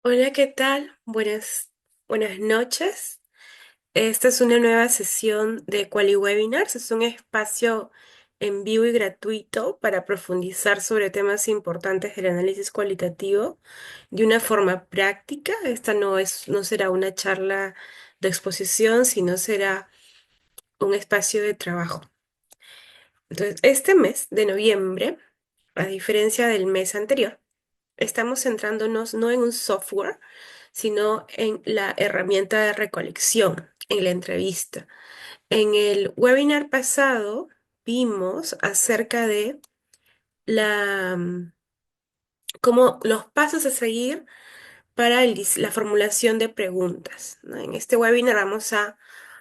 Hola, ¿qué tal? Buenas noches. Esta es una nueva sesión de Quali Webinars. Es un espacio en vivo y gratuito para profundizar sobre temas importantes del análisis cualitativo de una forma práctica. Esta no será una charla de exposición, sino será un espacio de trabajo. Entonces, este mes de noviembre, a diferencia del mes anterior, estamos centrándonos no en un software, sino en la herramienta de recolección, en la entrevista. En el webinar pasado vimos acerca de la, como los pasos a seguir para la formulación de preguntas, ¿no? En este webinar vamos a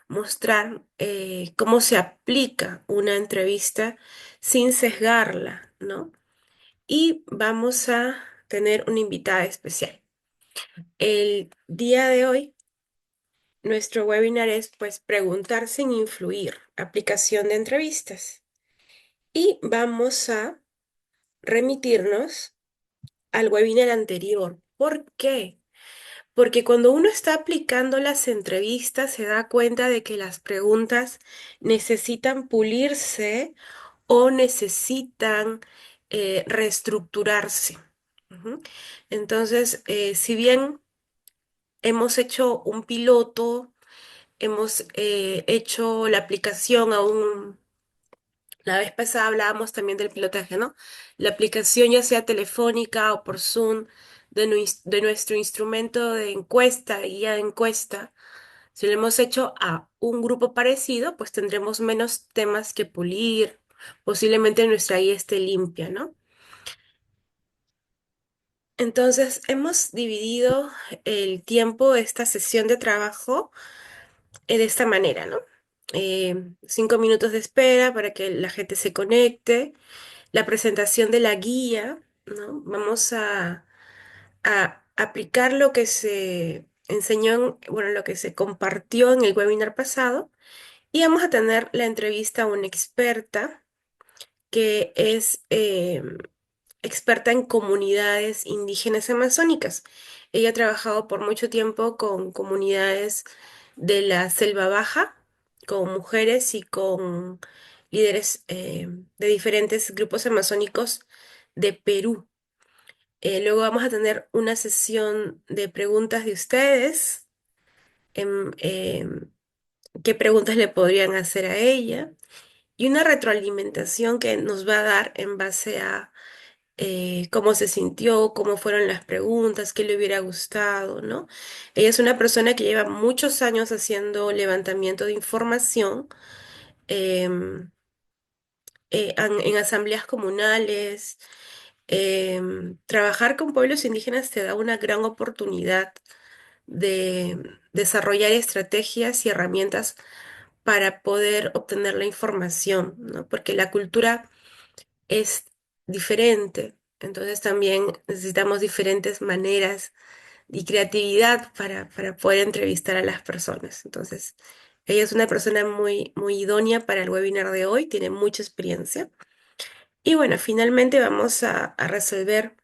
mostrar cómo se aplica una entrevista sin sesgarla, ¿no? Y vamos a tener una invitada especial. El día de hoy, nuestro webinar es pues preguntar sin influir, aplicación de entrevistas. Y vamos a remitirnos al webinar anterior. ¿Por qué? Porque cuando uno está aplicando las entrevistas se da cuenta de que las preguntas necesitan pulirse o necesitan reestructurarse. Ujú. Entonces, si bien hemos hecho un piloto, hemos hecho la aplicación la vez pasada hablábamos también del pilotaje, ¿no? La aplicación ya sea telefónica o por Zoom de nuestro instrumento de encuesta, guía de encuesta. Si lo hemos hecho a un grupo parecido, pues tendremos menos temas que pulir. Posiblemente nuestra guía esté limpia, ¿no? Entonces, hemos dividido el tiempo de esta sesión de trabajo de esta manera, ¿no? 5 minutos de espera para que la gente se conecte, la presentación de la guía, ¿no? Vamos a aplicar lo que se enseñó, bueno, lo que se compartió en el webinar pasado y vamos a tener la entrevista a una experta que es experta en comunidades indígenas amazónicas. Ella ha trabajado por mucho tiempo con comunidades de la Selva Baja, con mujeres y con líderes de diferentes grupos amazónicos de Perú. Luego vamos a tener una sesión de preguntas de ustedes. ¿Qué preguntas le podrían hacer a ella? Y una retroalimentación que nos va a dar en base a cómo se sintió, cómo fueron las preguntas, qué le hubiera gustado, ¿no? Ella es una persona que lleva muchos años haciendo levantamiento de información em, en asambleas comunales. Trabajar con pueblos indígenas te da una gran oportunidad de desarrollar estrategias y herramientas para poder obtener la información, ¿no? Porque la cultura es diferente. Entonces también necesitamos diferentes maneras y creatividad para poder entrevistar a las personas. Entonces, ella es una persona muy idónea para el webinar de hoy, tiene mucha experiencia. Y bueno, finalmente vamos a resolver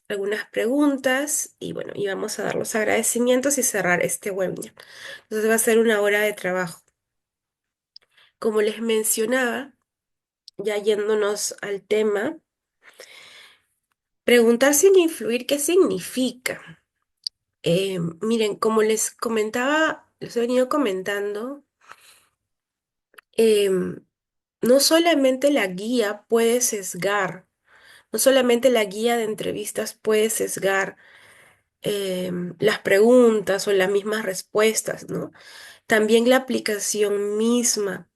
algunas preguntas y bueno, y vamos a dar los agradecimientos y cerrar este webinar. Entonces va a ser una hora de trabajo. Como les mencionaba, ya yéndonos al tema, preguntar sin influir, ¿qué significa? Miren, como les comentaba, les he venido comentando, em, no solamente la guía puede sesgar, no solamente la guía de entrevistas puede sesgar las preguntas o las mismas respuestas, ¿no? También la aplicación misma,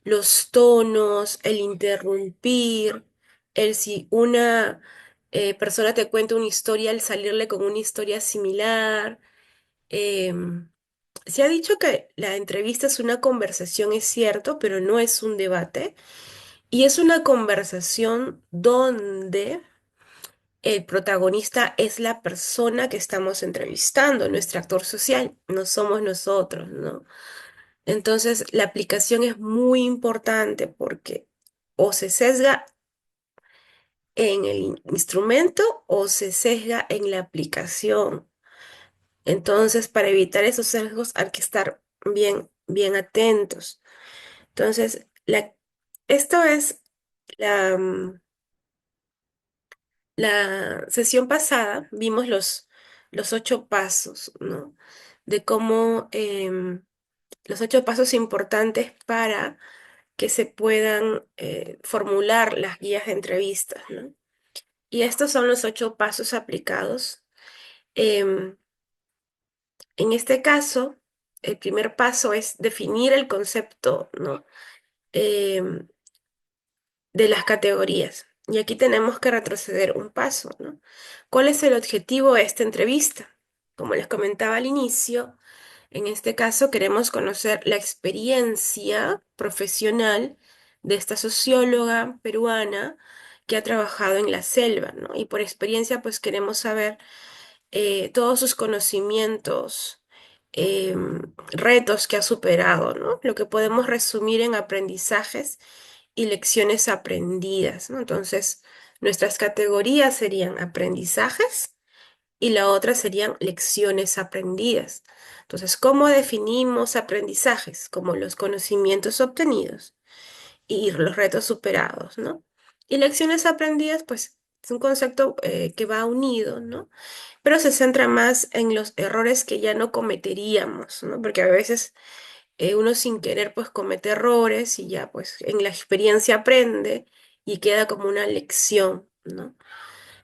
los tonos, el interrumpir, el si una persona te cuenta una historia, el salirle con una historia similar. em, Se ha dicho que la entrevista es una conversación, es cierto, pero no es un debate. Y es una conversación donde el protagonista es la persona que estamos entrevistando, nuestro actor social, no somos nosotros, ¿no? Entonces, la aplicación es muy importante porque o se sesga en el instrumento o se sesga en la aplicación. Entonces, para evitar esos sesgos hay que estar bien atentos. Entonces, esto es la, la sesión pasada, vimos los 8 pasos, ¿no? De cómo los 8 pasos importantes para que se puedan formular las guías de entrevistas, ¿no? Y estos son los 8 pasos aplicados. Em, en este caso, el primer paso es definir el concepto, ¿no? Em, de las categorías. Y aquí tenemos que retroceder un paso, ¿no? ¿Cuál es el objetivo de esta entrevista? Como les comentaba al inicio, en este caso queremos conocer la experiencia profesional de esta socióloga peruana que ha trabajado en la selva, ¿no? Y por experiencia, pues queremos saber todos sus conocimientos, retos que ha superado, ¿no? Lo que podemos resumir en aprendizajes y lecciones aprendidas, ¿no? Entonces, nuestras categorías serían aprendizajes y la otra serían lecciones aprendidas. Entonces, ¿cómo definimos aprendizajes? Como los conocimientos obtenidos y los retos superados, ¿no? Y lecciones aprendidas, pues, es un concepto que va unido, ¿no? Pero se centra más en los errores que ya no cometeríamos, ¿no? Porque a veces uno sin querer pues comete errores y ya pues en la experiencia aprende y queda como una lección, ¿no?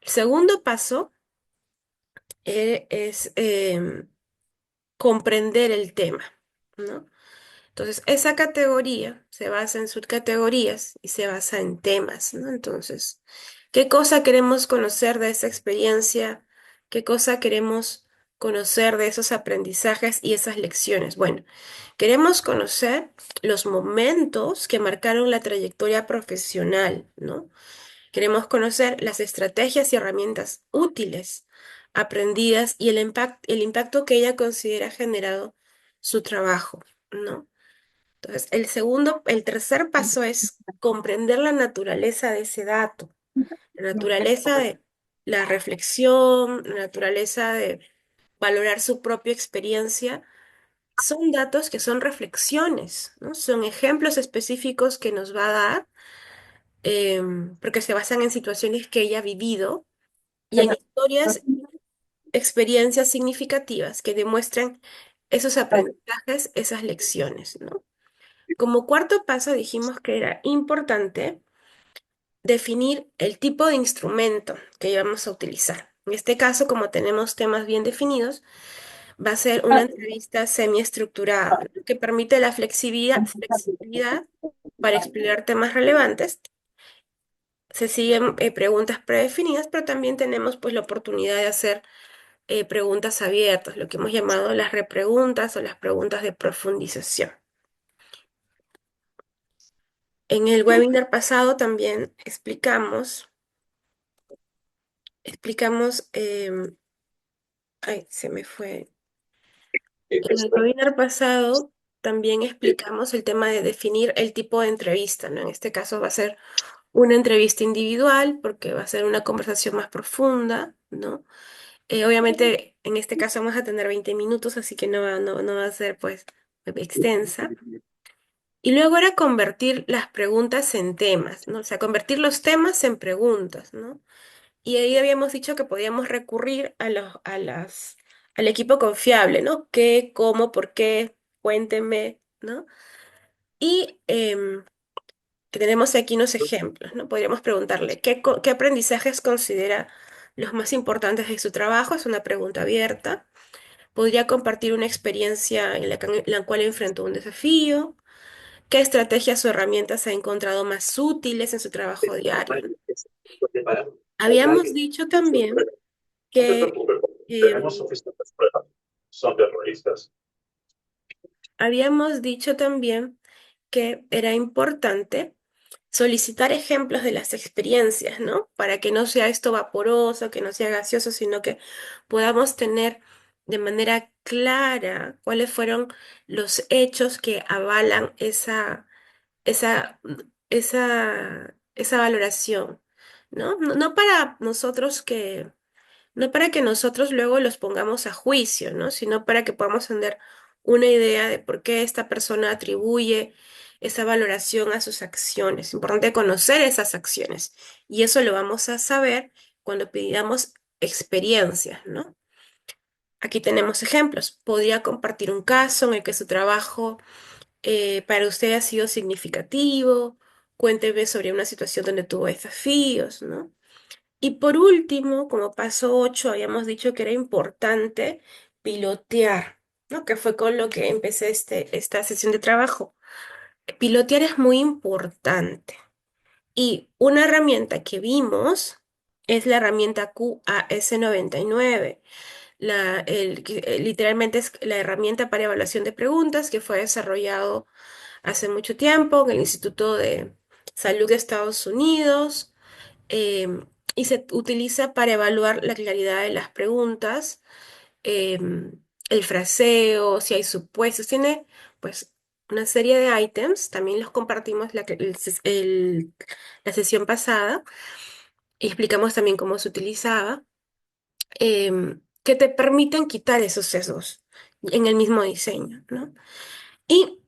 El segundo paso es comprender el tema, ¿no? Entonces, esa categoría se basa en subcategorías y se basa en temas, ¿no? Entonces, ¿qué cosa queremos conocer de esa experiencia? ¿Qué cosa queremos conocer de esos aprendizajes y esas lecciones? Bueno, queremos conocer los momentos que marcaron la trayectoria profesional, ¿no? Queremos conocer las estrategias y herramientas útiles aprendidas y el impacto que ella considera generado su trabajo, ¿no? Entonces, el tercer paso es comprender la naturaleza de ese dato, la naturaleza de la reflexión, la naturaleza de valorar su propia experiencia. Son datos que son reflexiones, ¿no? Son ejemplos específicos que nos va a dar, porque se basan en situaciones que ella ha vivido y en historias, experiencias significativas que demuestran esos aprendizajes, esas lecciones, ¿no? Como cuarto paso dijimos que era importante definir el tipo de instrumento que íbamos a utilizar. En este caso, como tenemos temas bien definidos, va a ser una entrevista semiestructurada, ¿no? Que permite la flexibilidad para explorar temas relevantes. Se siguen preguntas predefinidas, pero también tenemos pues la oportunidad de hacer preguntas abiertas, lo que hemos llamado las repreguntas o las preguntas de profundización. En el webinar pasado también explicamos, ay, se me fue. En el webinar pasado también explicamos el tema de definir el tipo de entrevista, ¿no? En este caso va a ser una entrevista individual porque va a ser una conversación más profunda, ¿no? Obviamente en este caso vamos a tener 20 minutos, así que no va a ser pues extensa. Y luego era convertir las preguntas en temas, ¿no? O sea, convertir los temas en preguntas, ¿no? Y ahí habíamos dicho que podíamos recurrir al equipo confiable, ¿no? ¿Qué, cómo, por qué? Cuéntenme, ¿no? Y que tenemos aquí unos ejemplos, ¿no? Podríamos preguntarle, ¿qué aprendizajes considera los más importantes de su trabajo? Es una pregunta abierta. Podría compartir una experiencia en la cual enfrentó un desafío. ¿Qué estrategias o herramientas ha encontrado más útiles en su trabajo diario? Habíamos dicho también que em, habíamos dicho también que era importante solicitar ejemplos de las experiencias, ¿no? Para que no sea esto vaporoso, que no sea gaseoso, sino que podamos tener de manera clara cuáles fueron los hechos que avalan esa, esa valoración, ¿no? No para nosotros que no para que nosotros luego los pongamos a juicio, ¿no? Sino para que podamos tener una idea de por qué esta persona atribuye esa valoración a sus acciones. Es importante conocer esas acciones y eso lo vamos a saber cuando pidamos experiencias, ¿no? Aquí tenemos ejemplos. Podría compartir un caso en el que su trabajo para usted ha sido significativo. Cuénteme sobre una situación donde tuvo desafíos, ¿no? Y por último, como paso 8 habíamos dicho que era importante pilotear, ¿no? Que fue con lo que empecé esta sesión de trabajo. Pilotear es muy importante. Y una herramienta que vimos es la herramienta QAS99. Literalmente es la herramienta para evaluación de preguntas que fue desarrollado hace mucho tiempo en el Instituto de Salud de Estados Unidos, em, y se utiliza para evaluar la claridad de las preguntas, el fraseo, si hay supuestos, tiene pues una serie de ítems, también los compartimos la sesión pasada y explicamos también cómo se utilizaba, que te permiten quitar esos sesgos en el mismo diseño, ¿no? Y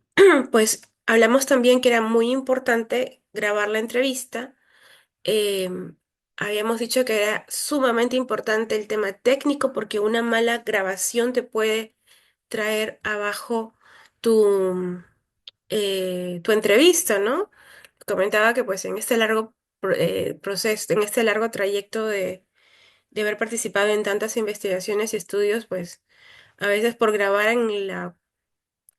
pues hablamos también que era muy importante grabar la entrevista. em, Habíamos dicho que era sumamente importante el tema técnico porque una mala grabación te puede traer abajo tu, tu entrevista, ¿no? Comentaba que pues en este largo proceso, en este largo trayecto de haber participado en tantas investigaciones y estudios, pues a veces por grabar en la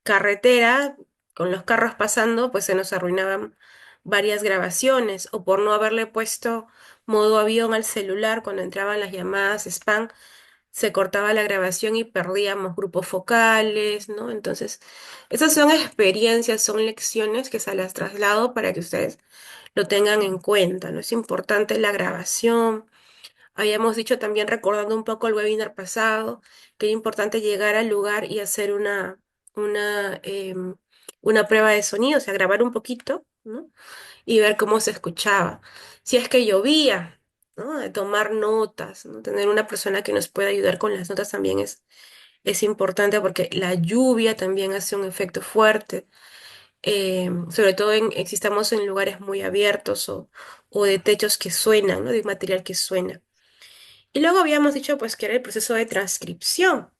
carretera, con los carros pasando, pues se nos arruinaban varias grabaciones, o por no haberle puesto modo avión al celular cuando entraban las llamadas spam, se cortaba la grabación y perdíamos grupos focales, ¿no? Entonces, esas son experiencias, son lecciones que se las traslado para que ustedes lo tengan en cuenta, ¿no? Es importante la grabación. Habíamos dicho también, recordando un poco el webinar pasado, que era importante llegar al lugar y hacer una, em, una prueba de sonido, o sea, grabar un poquito, ¿no? Y ver cómo se escuchaba. Si es que llovía, ¿no? De tomar notas, ¿no? Tener una persona que nos pueda ayudar con las notas también es importante porque la lluvia también hace un efecto fuerte, sobre todo si estamos en lugares muy abiertos o de techos que suenan, ¿no? De material que suena. Y luego habíamos dicho pues que era el proceso de transcripción.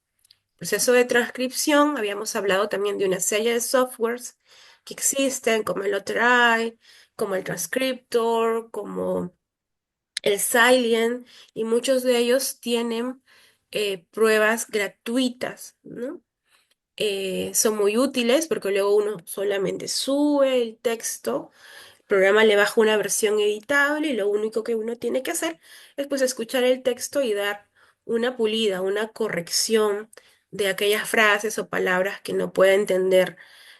Proceso de transcripción, habíamos hablado también de una serie de softwares que existen, como el Authorized, como el Transcriptor, como el Silent, y muchos de ellos tienen pruebas gratuitas, ¿no? Son muy útiles porque luego uno solamente sube el texto, el programa le baja una versión editable y lo único que uno tiene que hacer es pues escuchar el texto y dar una pulida, una corrección de aquellas frases o palabras que no pueda entender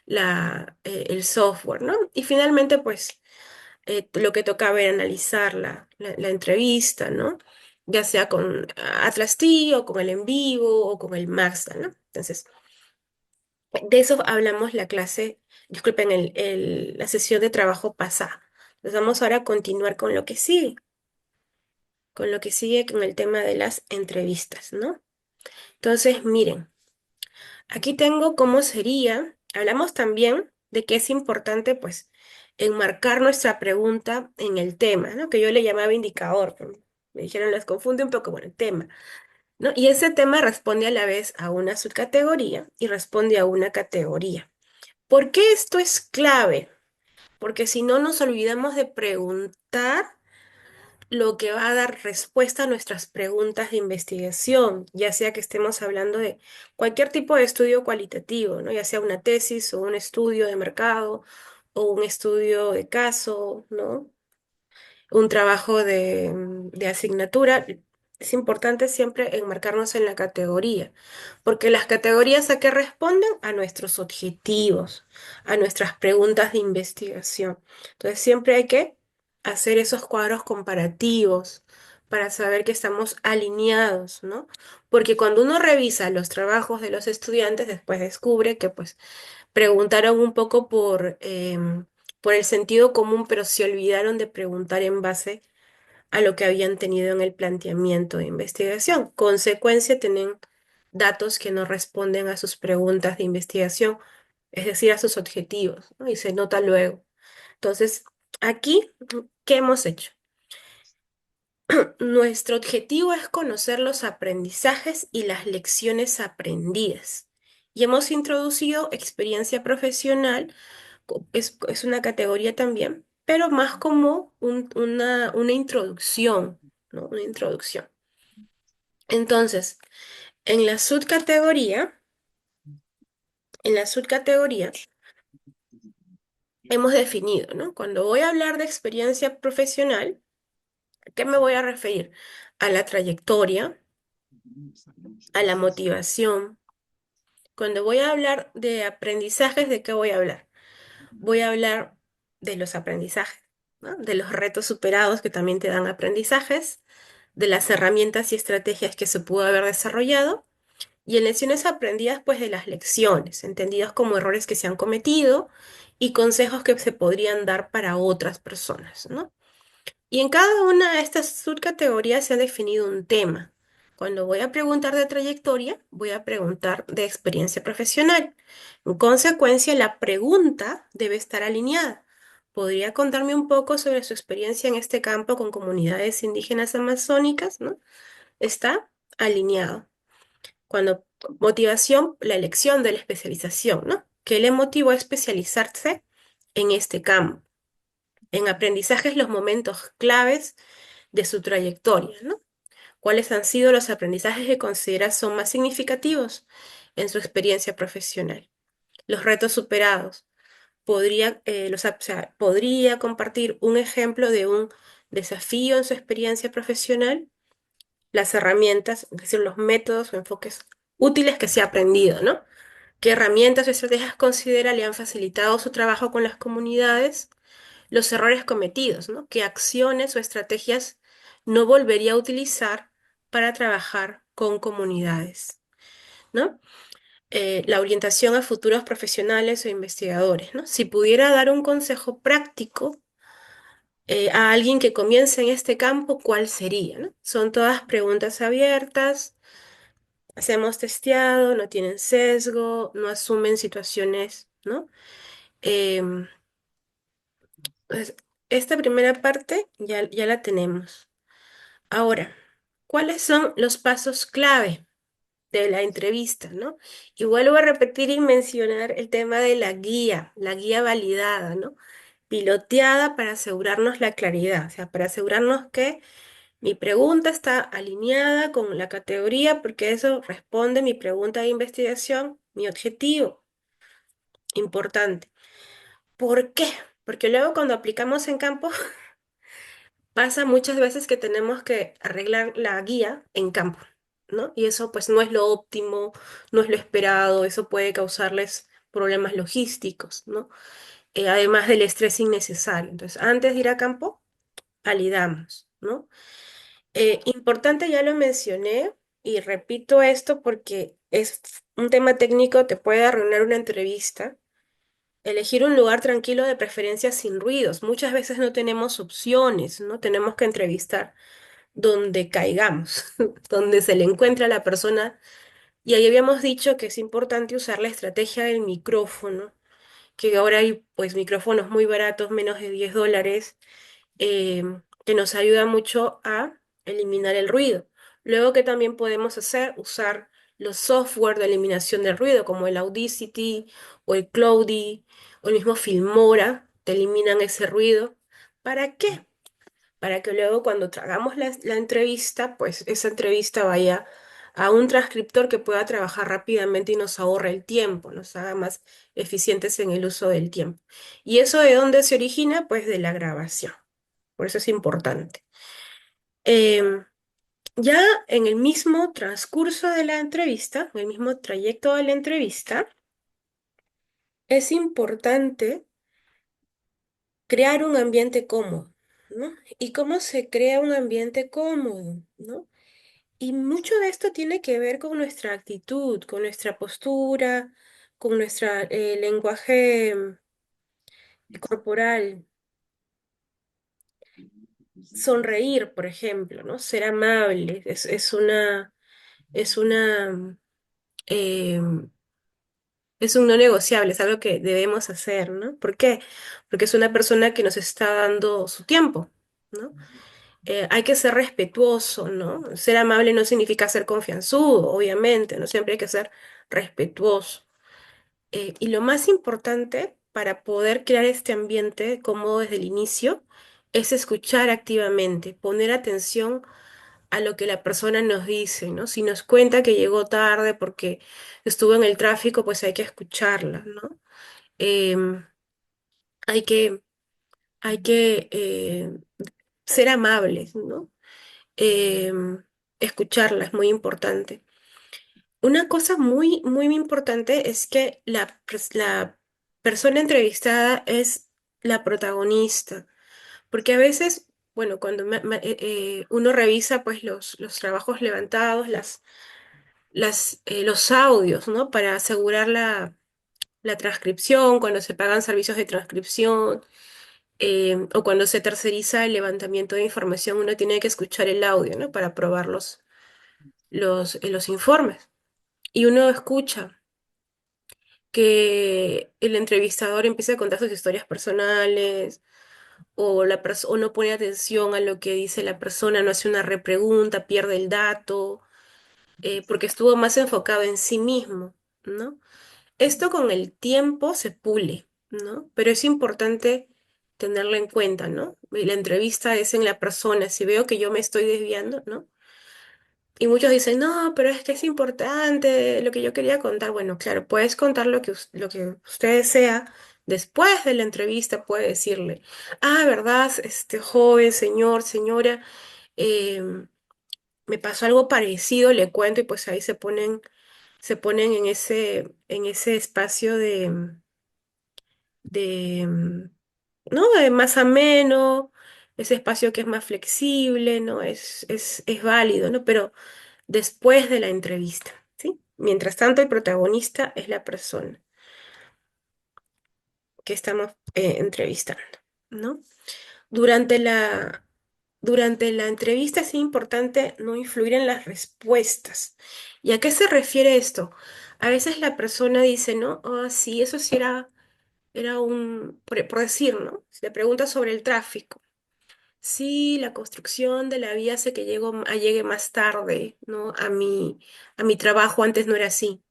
el software, ¿no? Y finalmente pues lo que tocaba era analizar la entrevista, ¿no? Ya sea con Atlas T o con el en vivo o con el Maxta, ¿no? Entonces, de eso hablamos la clase, disculpen, la sesión de trabajo pasada. Entonces vamos ahora a continuar con lo que sigue con el tema de las entrevistas, ¿no? Entonces, miren, aquí tengo cómo sería, hablamos también de que es importante, pues, enmarcar nuestra pregunta en el tema, ¿no? Que yo le llamaba indicador, pero me dijeron, les confunde un poco, bueno, el tema, ¿no? Y ese tema responde a la vez a una subcategoría y responde a una categoría. ¿Por qué esto es clave? Porque si no nos olvidamos de preguntar lo que va a dar respuesta a nuestras preguntas de investigación, ya sea que estemos hablando de cualquier tipo de estudio cualitativo, ¿no? Ya sea una tesis o un estudio de mercado o un estudio de caso, ¿no? Un trabajo de asignatura, es importante siempre enmarcarnos en la categoría, porque las categorías a qué responden a nuestros objetivos, a nuestras preguntas de investigación. Entonces siempre hay que hacer esos cuadros comparativos para saber que estamos alineados, ¿no? Porque cuando uno revisa los trabajos de los estudiantes, después descubre que pues preguntaron un poco por el sentido común, pero se olvidaron de preguntar en base a lo que habían tenido en el planteamiento de investigación. Consecuencia, tienen datos que no responden a sus preguntas de investigación, es decir, a sus objetivos, ¿no? Y se nota luego. Entonces, aquí, ¿qué hemos hecho? Nuestro objetivo es conocer los aprendizajes y las lecciones aprendidas. Y hemos introducido experiencia profesional, es una categoría también, pero más como una introducción, ¿no? Una introducción. Entonces, en la subcategoría, en la subcategoría hemos definido, ¿no? Cuando voy a hablar de experiencia profesional, ¿a qué me voy a referir? A la trayectoria, a la motivación. Cuando voy a hablar de aprendizajes, ¿de qué voy a hablar? Voy a hablar de los aprendizajes, ¿no? De los retos superados que también te dan aprendizajes, de las herramientas y estrategias que se pudo haber desarrollado, y en lecciones aprendidas, pues de las lecciones, entendidas como errores que se han cometido y consejos que se podrían dar para otras personas, ¿no? Y en cada una de estas subcategorías se ha definido un tema. Cuando voy a preguntar de trayectoria, voy a preguntar de experiencia profesional. En consecuencia, la pregunta debe estar alineada. ¿Podría contarme un poco sobre su experiencia en este campo con comunidades indígenas amazónicas? ¿No? Está alineado. Cuando motivación, la elección de la especialización, ¿no? ¿Qué le motivó a especializarse en este campo? En aprendizajes, los momentos claves de su trayectoria, ¿no? ¿Cuáles han sido los aprendizajes que considera son más significativos en su experiencia profesional? Los retos superados. O sea, ¿podría compartir un ejemplo de un desafío en su experiencia profesional? Las herramientas, es decir, los métodos o enfoques útiles que se ha aprendido, ¿no? ¿Qué herramientas o estrategias considera le han facilitado su trabajo con las comunidades? Los errores cometidos, ¿no? ¿Qué acciones o estrategias no volvería a utilizar para trabajar con comunidades, ¿no? La orientación a futuros profesionales o investigadores, ¿no? Si pudiera dar un consejo práctico a alguien que comience en este campo, ¿cuál sería, ¿no? Son todas preguntas abiertas, se hemos testeado, no tienen sesgo, no asumen situaciones, ¿no? Em, pues, esta primera parte ya la tenemos. Ahora, ¿cuáles son los pasos clave de la entrevista, ¿no? Y vuelvo a repetir y mencionar el tema de la guía validada, ¿no? Piloteada para asegurarnos la claridad, o sea, para asegurarnos que mi pregunta está alineada con la categoría, porque eso responde mi pregunta de investigación, mi objetivo, importante. ¿Por qué? Porque luego cuando aplicamos en campo, pasa muchas veces que tenemos que arreglar la guía en campo, ¿no? Y eso pues no es lo óptimo, no es lo esperado, eso puede causarles problemas logísticos, ¿no? Además del estrés innecesario. Entonces, antes de ir a campo, validamos, ¿no? Importante, ya lo mencioné y repito esto porque es un tema técnico, te puede arruinar una entrevista. Elegir un lugar tranquilo, de preferencia sin ruidos. Muchas veces no tenemos opciones, ¿no? Tenemos que entrevistar donde caigamos, donde se le encuentra a la persona. Y ahí habíamos dicho que es importante usar la estrategia del micrófono, que ahora hay pues micrófonos muy baratos, menos de $10, que nos ayuda mucho a eliminar el ruido. Luego que también podemos usar los software de eliminación del ruido, como el Audacity o el Cloudy o el mismo Filmora, te eliminan ese ruido. ¿Para qué? Para que luego cuando hagamos la entrevista, pues esa entrevista vaya a un transcriptor que pueda trabajar rápidamente y nos ahorre el tiempo, nos haga más eficientes en el uso del tiempo. ¿Y eso de dónde se origina? Pues de la grabación. Por eso es importante. Em, ya en el mismo transcurso de la entrevista, en el mismo trayecto de la entrevista, es importante crear un ambiente cómodo, ¿no? ¿Y cómo se crea un ambiente cómodo, ¿no? Y mucho de esto tiene que ver con nuestra actitud, con nuestra postura, con nuestro lenguaje corporal. sonreír, por ejemplo, ¿no? Ser amable, es una, eh, es un no negociable, es algo que debemos hacer, ¿no? ¿Por qué? Porque es una persona que nos está dando su tiempo, ¿no? Hay que ser respetuoso, ¿no? Ser amable no significa ser confianzudo, obviamente, no siempre hay que ser respetuoso. Y lo más importante para poder crear este ambiente cómodo desde el inicio es escuchar activamente, poner atención a lo que la persona nos dice, ¿no? Si nos cuenta que llegó tarde porque estuvo en el tráfico, pues hay que escucharla, ¿no? Em, hay que, hay que ser amables, ¿no? Em, escucharla es muy importante. Una cosa muy importante es que la persona entrevistada es la protagonista, porque a veces, bueno, cuando uno revisa pues los trabajos levantados, los audios, ¿no? Para asegurar la transcripción, cuando se pagan servicios de transcripción, o cuando se terceriza el levantamiento de información, uno tiene que escuchar el audio, ¿no? Para probar los informes. Y uno escucha que el entrevistador empieza a contar sus historias personales o no pone atención a lo que dice la persona, no hace una repregunta, pierde el dato, porque estuvo más enfocado en sí mismo, ¿no? Esto con el tiempo se pule, ¿no? Pero es importante tenerlo en cuenta, ¿no? La entrevista es en la persona, si veo que yo me estoy desviando, ¿no? Y muchos dicen, no, pero es que es importante lo que yo quería contar. Bueno, claro, puedes contar lo que usted desea. Después de la entrevista puede decirle, ah, ¿verdad? Este joven, señor, señora, em, me pasó algo parecido, le cuento, y pues ahí se ponen en ese espacio de, ¿no? De más ameno, ese espacio que es más flexible, ¿no? Es válido, ¿no? Pero después de la entrevista, ¿sí? Mientras tanto, el protagonista es la persona que estamos entrevistando, ¿no? Durante durante la entrevista es importante no influir en las respuestas. ¿Y a qué se refiere esto? A veces la persona dice, ¿no? Ah, sí, eso sí era por decir, ¿no? Si le preguntas sobre el tráfico. Sí, la construcción de la vía hace que llegue más tarde, ¿no? A mi trabajo antes no era así.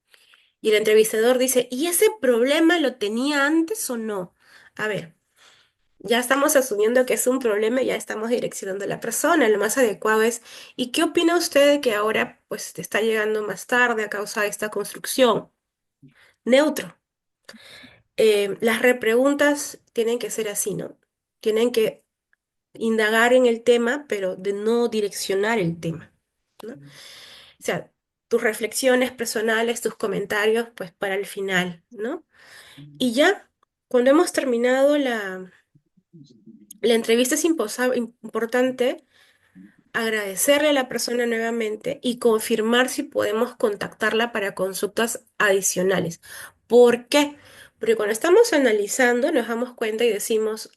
Y el entrevistador dice, ¿y ese problema lo tenía antes o no? A ver, ya estamos asumiendo que es un problema y ya estamos direccionando a la persona. Lo más adecuado es, ¿y qué opina usted de que ahora pues te está llegando más tarde a causa de esta construcción? Neutro. Las repreguntas tienen que ser así, ¿no? Tienen que indagar en el tema, pero de no direccionar el tema, ¿no? O sea, tus reflexiones personales, tus comentarios, pues para el final, ¿no? Y ya, cuando hemos terminado la entrevista es importante agradecerle a la persona nuevamente y confirmar si podemos contactarla para consultas adicionales. ¿Por qué? Porque cuando estamos analizando nos damos cuenta y decimos,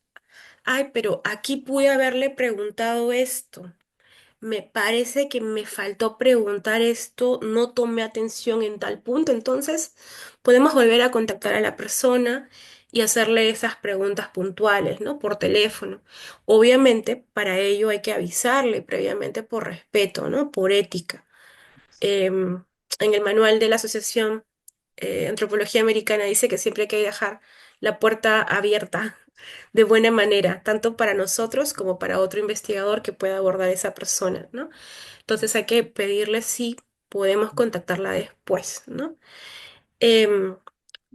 ay, pero aquí pude haberle preguntado esto. Me parece que me faltó preguntar esto, no tomé atención en tal punto, entonces podemos volver a contactar a la persona y hacerle esas preguntas puntuales, ¿no? Por teléfono. Obviamente, para ello hay que avisarle previamente por respeto, ¿no? Por ética. En el manual de la Asociación Antropología Americana dice que siempre hay que dejar la puerta abierta de buena manera, tanto para nosotros como para otro investigador que pueda abordar a esa persona, ¿no? Entonces hay que pedirle si podemos contactarla después, ¿no? Em,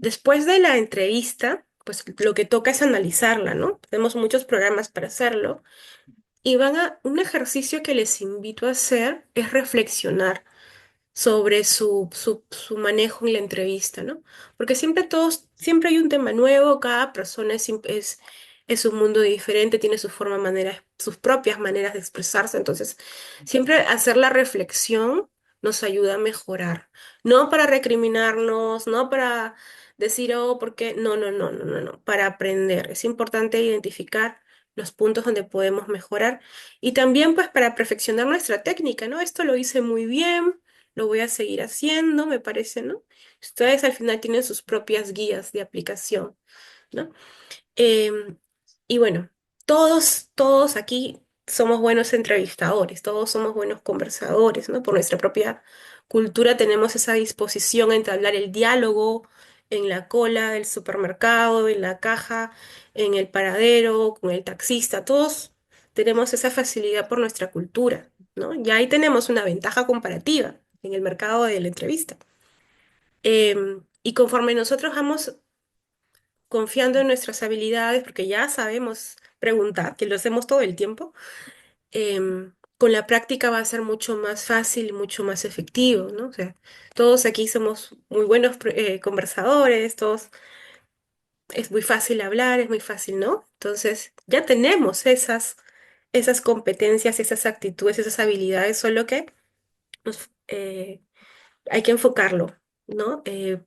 Después de la entrevista, pues lo que toca es analizarla, ¿no? Tenemos muchos programas para hacerlo y un ejercicio que les invito a hacer es reflexionar sobre su manejo en la entrevista, ¿no? Porque siempre hay un tema nuevo, cada persona es un mundo diferente, tiene sus propias maneras de expresarse, entonces siempre hacer la reflexión nos ayuda a mejorar, no para recriminarnos, no para decir, oh, ¿por qué? No, para aprender. Es importante identificar los puntos donde podemos mejorar y también pues para perfeccionar nuestra técnica, ¿no? Esto lo hice muy bien, lo voy a seguir haciendo, me parece, ¿no? Ustedes al final tienen sus propias guías de aplicación, ¿no? Em, y bueno, todos aquí somos buenos entrevistadores, todos somos buenos conversadores, ¿no? Por nuestra propia cultura tenemos esa disposición a entablar el diálogo en la cola del supermercado, en la caja, en el paradero, con el taxista, todos tenemos esa facilidad por nuestra cultura, ¿no? Ya ahí tenemos una ventaja comparativa en el mercado de la entrevista. Y conforme nosotros vamos confiando en nuestras habilidades, porque ya sabemos preguntar, que lo hacemos todo el tiempo, con la práctica va a ser mucho más fácil y mucho más efectivo, ¿no? O sea, todos aquí somos muy buenos conversadores, todos es muy fácil hablar, es muy fácil, ¿no? Entonces, ya tenemos esas competencias, esas actitudes, esas habilidades, solo que hay que enfocarlo, ¿no?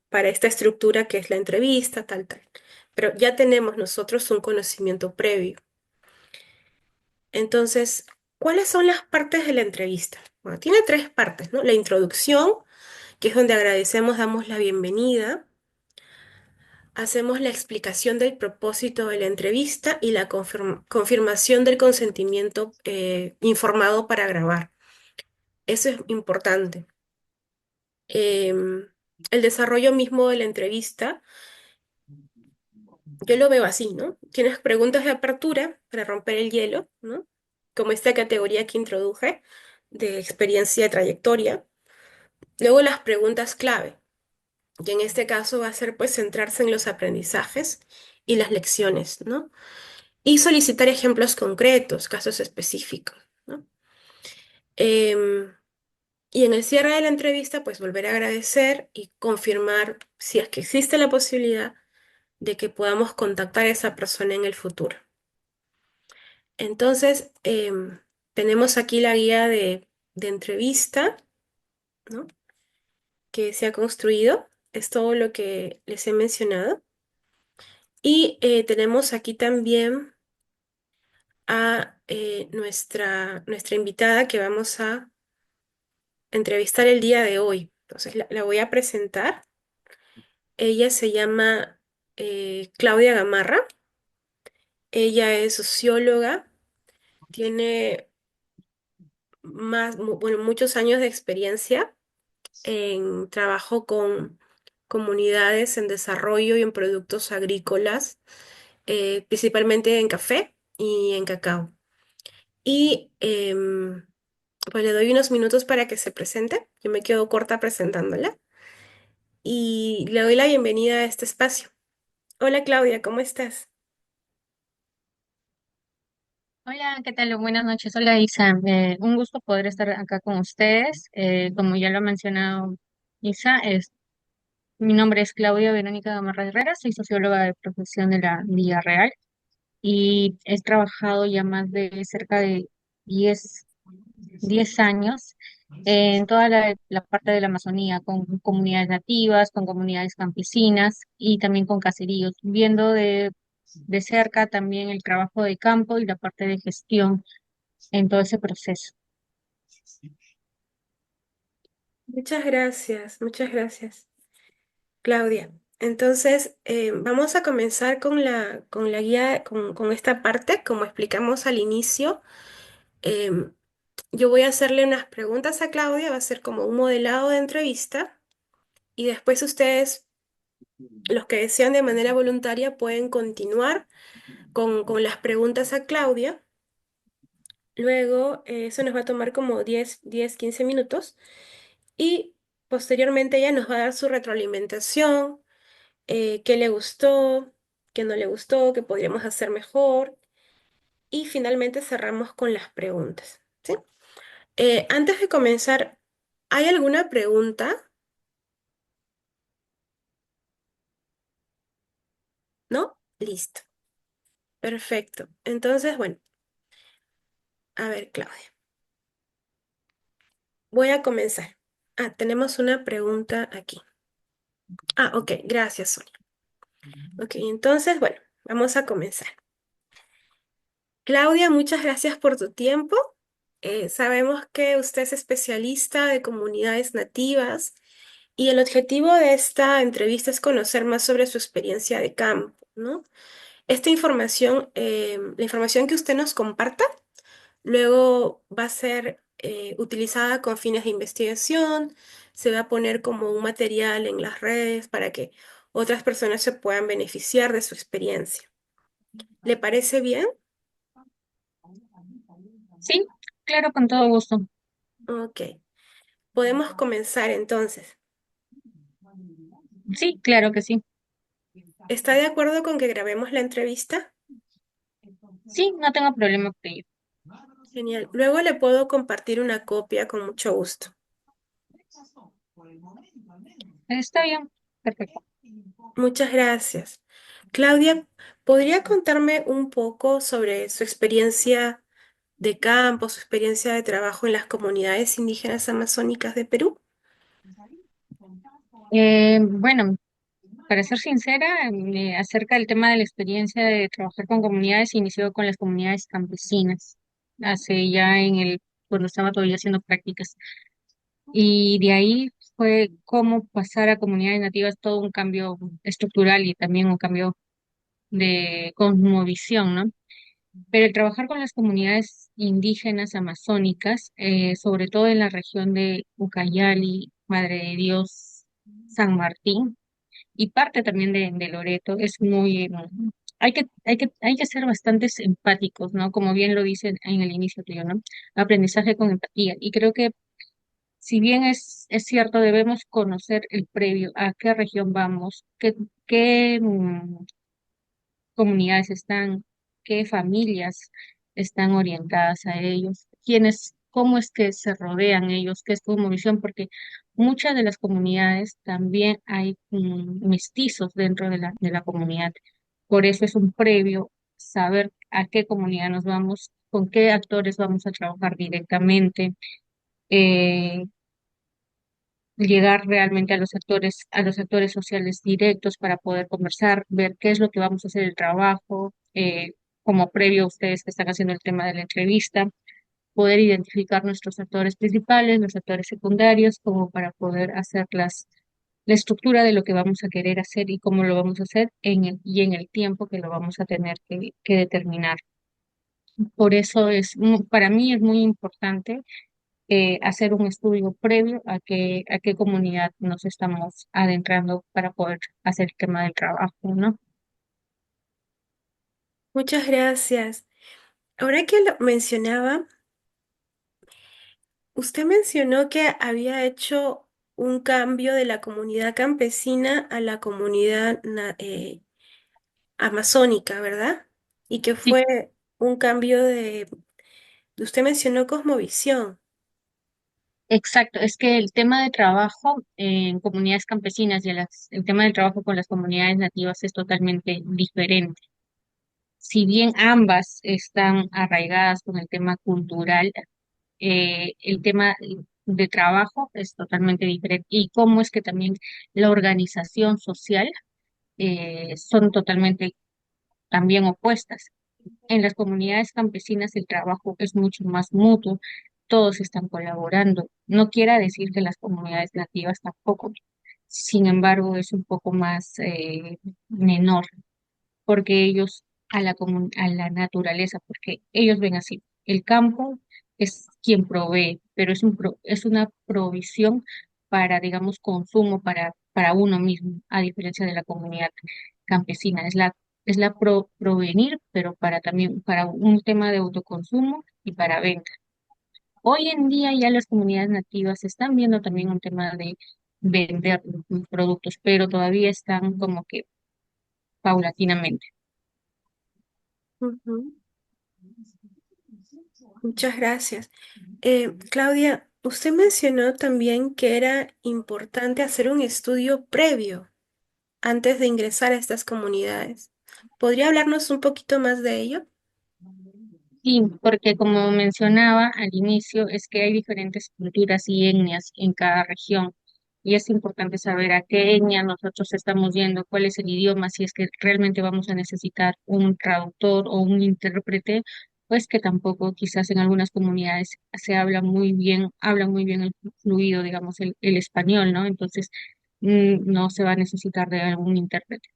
Para esta estructura que es la entrevista, tal, tal. Pero ya tenemos nosotros un conocimiento previo. Entonces, ¿cuáles son las partes de la entrevista? Bueno, tiene tres partes, ¿no? La introducción, que es donde agradecemos, damos la bienvenida, hacemos la explicación del propósito de la entrevista y la confirmación del consentimiento informado para grabar. Eso es importante. El desarrollo mismo de la entrevista, yo lo veo así, ¿no? Tienes preguntas de apertura para romper el hielo, ¿no? Como esta categoría que introduje de experiencia y trayectoria. Luego las preguntas clave, que en este caso va a ser pues centrarse en los aprendizajes y las lecciones, ¿no? Y solicitar ejemplos concretos, casos específicos, ¿no? Em, y en el cierre de la entrevista, pues volver a agradecer y confirmar si es que existe la posibilidad de que podamos contactar a esa persona en el futuro. Entonces, tenemos aquí la guía de entrevista, ¿no? Que se ha construido. Es todo lo que les he mencionado. Y tenemos aquí también a nuestra invitada que vamos a entrevistar el día de hoy. Entonces, la voy a presentar. Ella se llama Claudia Gamarra. Ella es socióloga, tiene bueno, muchos años de experiencia en trabajo con comunidades en desarrollo y en productos agrícolas, principalmente en café y en cacao. Y pues le doy unos minutos para que se presente. Yo me quedo corta presentándola y le doy la bienvenida a este espacio. Hola Claudia, ¿cómo estás? Hola, ¿qué tal? Buenas noches. Hola, Isa. Un gusto poder estar acá con ustedes. Como ya lo ha mencionado Isa, mi nombre es Claudia Verónica Gamarra Herrera, soy socióloga de profesión de la Villarreal y he trabajado ya más de cerca de 10 10 años en toda la parte de la Amazonía, con comunidades nativas, con comunidades campesinas y también con caseríos, viendo de cerca también el trabajo de campo y la parte de gestión en todo ese proceso. Muchas gracias, Claudia. Entonces, vamos a comenzar con la guía, con esta parte, como explicamos al inicio. Em, yo voy a hacerle unas preguntas a Claudia, va a ser como un modelado de entrevista, y después ustedes, los que desean de manera voluntaria, pueden continuar con las preguntas a Claudia. Luego, eso nos va a tomar como 15 minutos, y posteriormente ella nos va a dar su retroalimentación, qué le gustó, qué no le gustó, qué podríamos hacer mejor. Y finalmente cerramos con las preguntas, ¿sí? Antes de comenzar, ¿hay alguna pregunta? ¿No? Listo. Perfecto. Entonces, bueno, a ver, Claudia, voy a comenzar. Ah, tenemos una pregunta aquí. Ah, ok, gracias, Sonia. Ok, entonces, bueno, vamos a comenzar. Claudia, muchas gracias por tu tiempo. Sabemos que usted es especialista de comunidades nativas y el objetivo de esta entrevista es conocer más sobre su experiencia de campo, ¿no? Esta información, la información que usted nos comparta, luego va a ser utilizada con fines de investigación, se va a poner como un material en las redes para que otras personas se puedan beneficiar de su experiencia. ¿Le parece bien? Sí, claro, con todo gusto. Ok, podemos comenzar entonces. Sí, claro que sí. ¿Está de acuerdo con que grabemos la entrevista? Sí, no tengo problema con ello. Genial. Luego le puedo compartir una copia con mucho gusto. Está bien, perfecto. Muchas gracias. Claudia, ¿podría contarme un poco sobre su experiencia de campo, su experiencia de trabajo en las comunidades indígenas amazónicas de Perú? Bueno, para ser sincera, acerca del tema de la experiencia de trabajar con comunidades, inició con las comunidades campesinas, hace ya cuando estaba todavía haciendo prácticas. Y de ahí fue cómo pasar a comunidades nativas, todo un cambio estructural y también un cambio de cosmovisión, ¿no? Pero el trabajar con las comunidades indígenas amazónicas, sobre todo en la región de Ucayali, Madre de Dios, San Martín y parte también de Loreto, es hay que ser bastante empáticos, ¿no? Como bien lo dice en el inicio tuyo, ¿no? Aprendizaje con empatía. Y creo que si bien es cierto, debemos conocer el previo, a qué región vamos, qué comunidades están, qué familias están orientadas a ellos, cómo es que se rodean ellos, qué es su visión, porque muchas de las comunidades también hay mestizos dentro de la comunidad. Por eso es un previo saber a qué comunidad nos vamos, con qué actores vamos a trabajar directamente, eh, llegar realmente a los actores sociales directos para poder conversar, ver qué es lo que vamos a hacer el trabajo, como previo a ustedes que están haciendo el tema de la entrevista, poder identificar nuestros actores principales, los actores secundarios, como para poder hacer la estructura de lo que vamos a querer hacer y cómo lo vamos a hacer y en el tiempo que lo vamos a tener que determinar. Por eso para mí es muy importante hacer un estudio previo a qué comunidad nos estamos adentrando para poder hacer el tema del trabajo, ¿no? Muchas gracias. Ahora que lo mencionaba, usted mencionó que había hecho un cambio de la comunidad campesina a la comunidad amazónica, ¿verdad? Y que Sí, fue un cambio usted mencionó cosmovisión. exacto. Es que el tema de trabajo en comunidades campesinas y el tema del trabajo con las comunidades nativas es totalmente diferente. Si bien ambas están arraigadas con el tema cultural, el tema de trabajo es totalmente diferente y cómo es que también la organización social son totalmente también opuestas. En las comunidades campesinas el trabajo es mucho más mutuo, todos están colaborando. No quiera decir que las comunidades nativas tampoco. Sin embargo, es un poco más menor, porque ellos a la naturaleza, porque ellos ven así. El campo es quien provee, pero es una provisión para, digamos, consumo para uno mismo, a diferencia de la comunidad campesina. Es la provenir, pero para también, para un tema de autoconsumo y para venta. Hoy en día ya las comunidades nativas están viendo también un tema de vender productos, pero todavía están como que paulatinamente. Ujú. Muchas gracias. Claudia, usted mencionó también que era importante hacer un estudio previo antes de ingresar a estas comunidades. ¿Podría hablarnos un poquito más de ello? Sí, porque como mencionaba al inicio, es que hay diferentes culturas y etnias en cada región. Y es importante saber a qué etnia nosotros estamos yendo, cuál es el idioma, si es que realmente vamos a necesitar un traductor o un intérprete, pues que tampoco quizás en algunas comunidades se hablan muy bien el fluido, digamos, el español, ¿no? Entonces, no se va a necesitar de algún intérprete.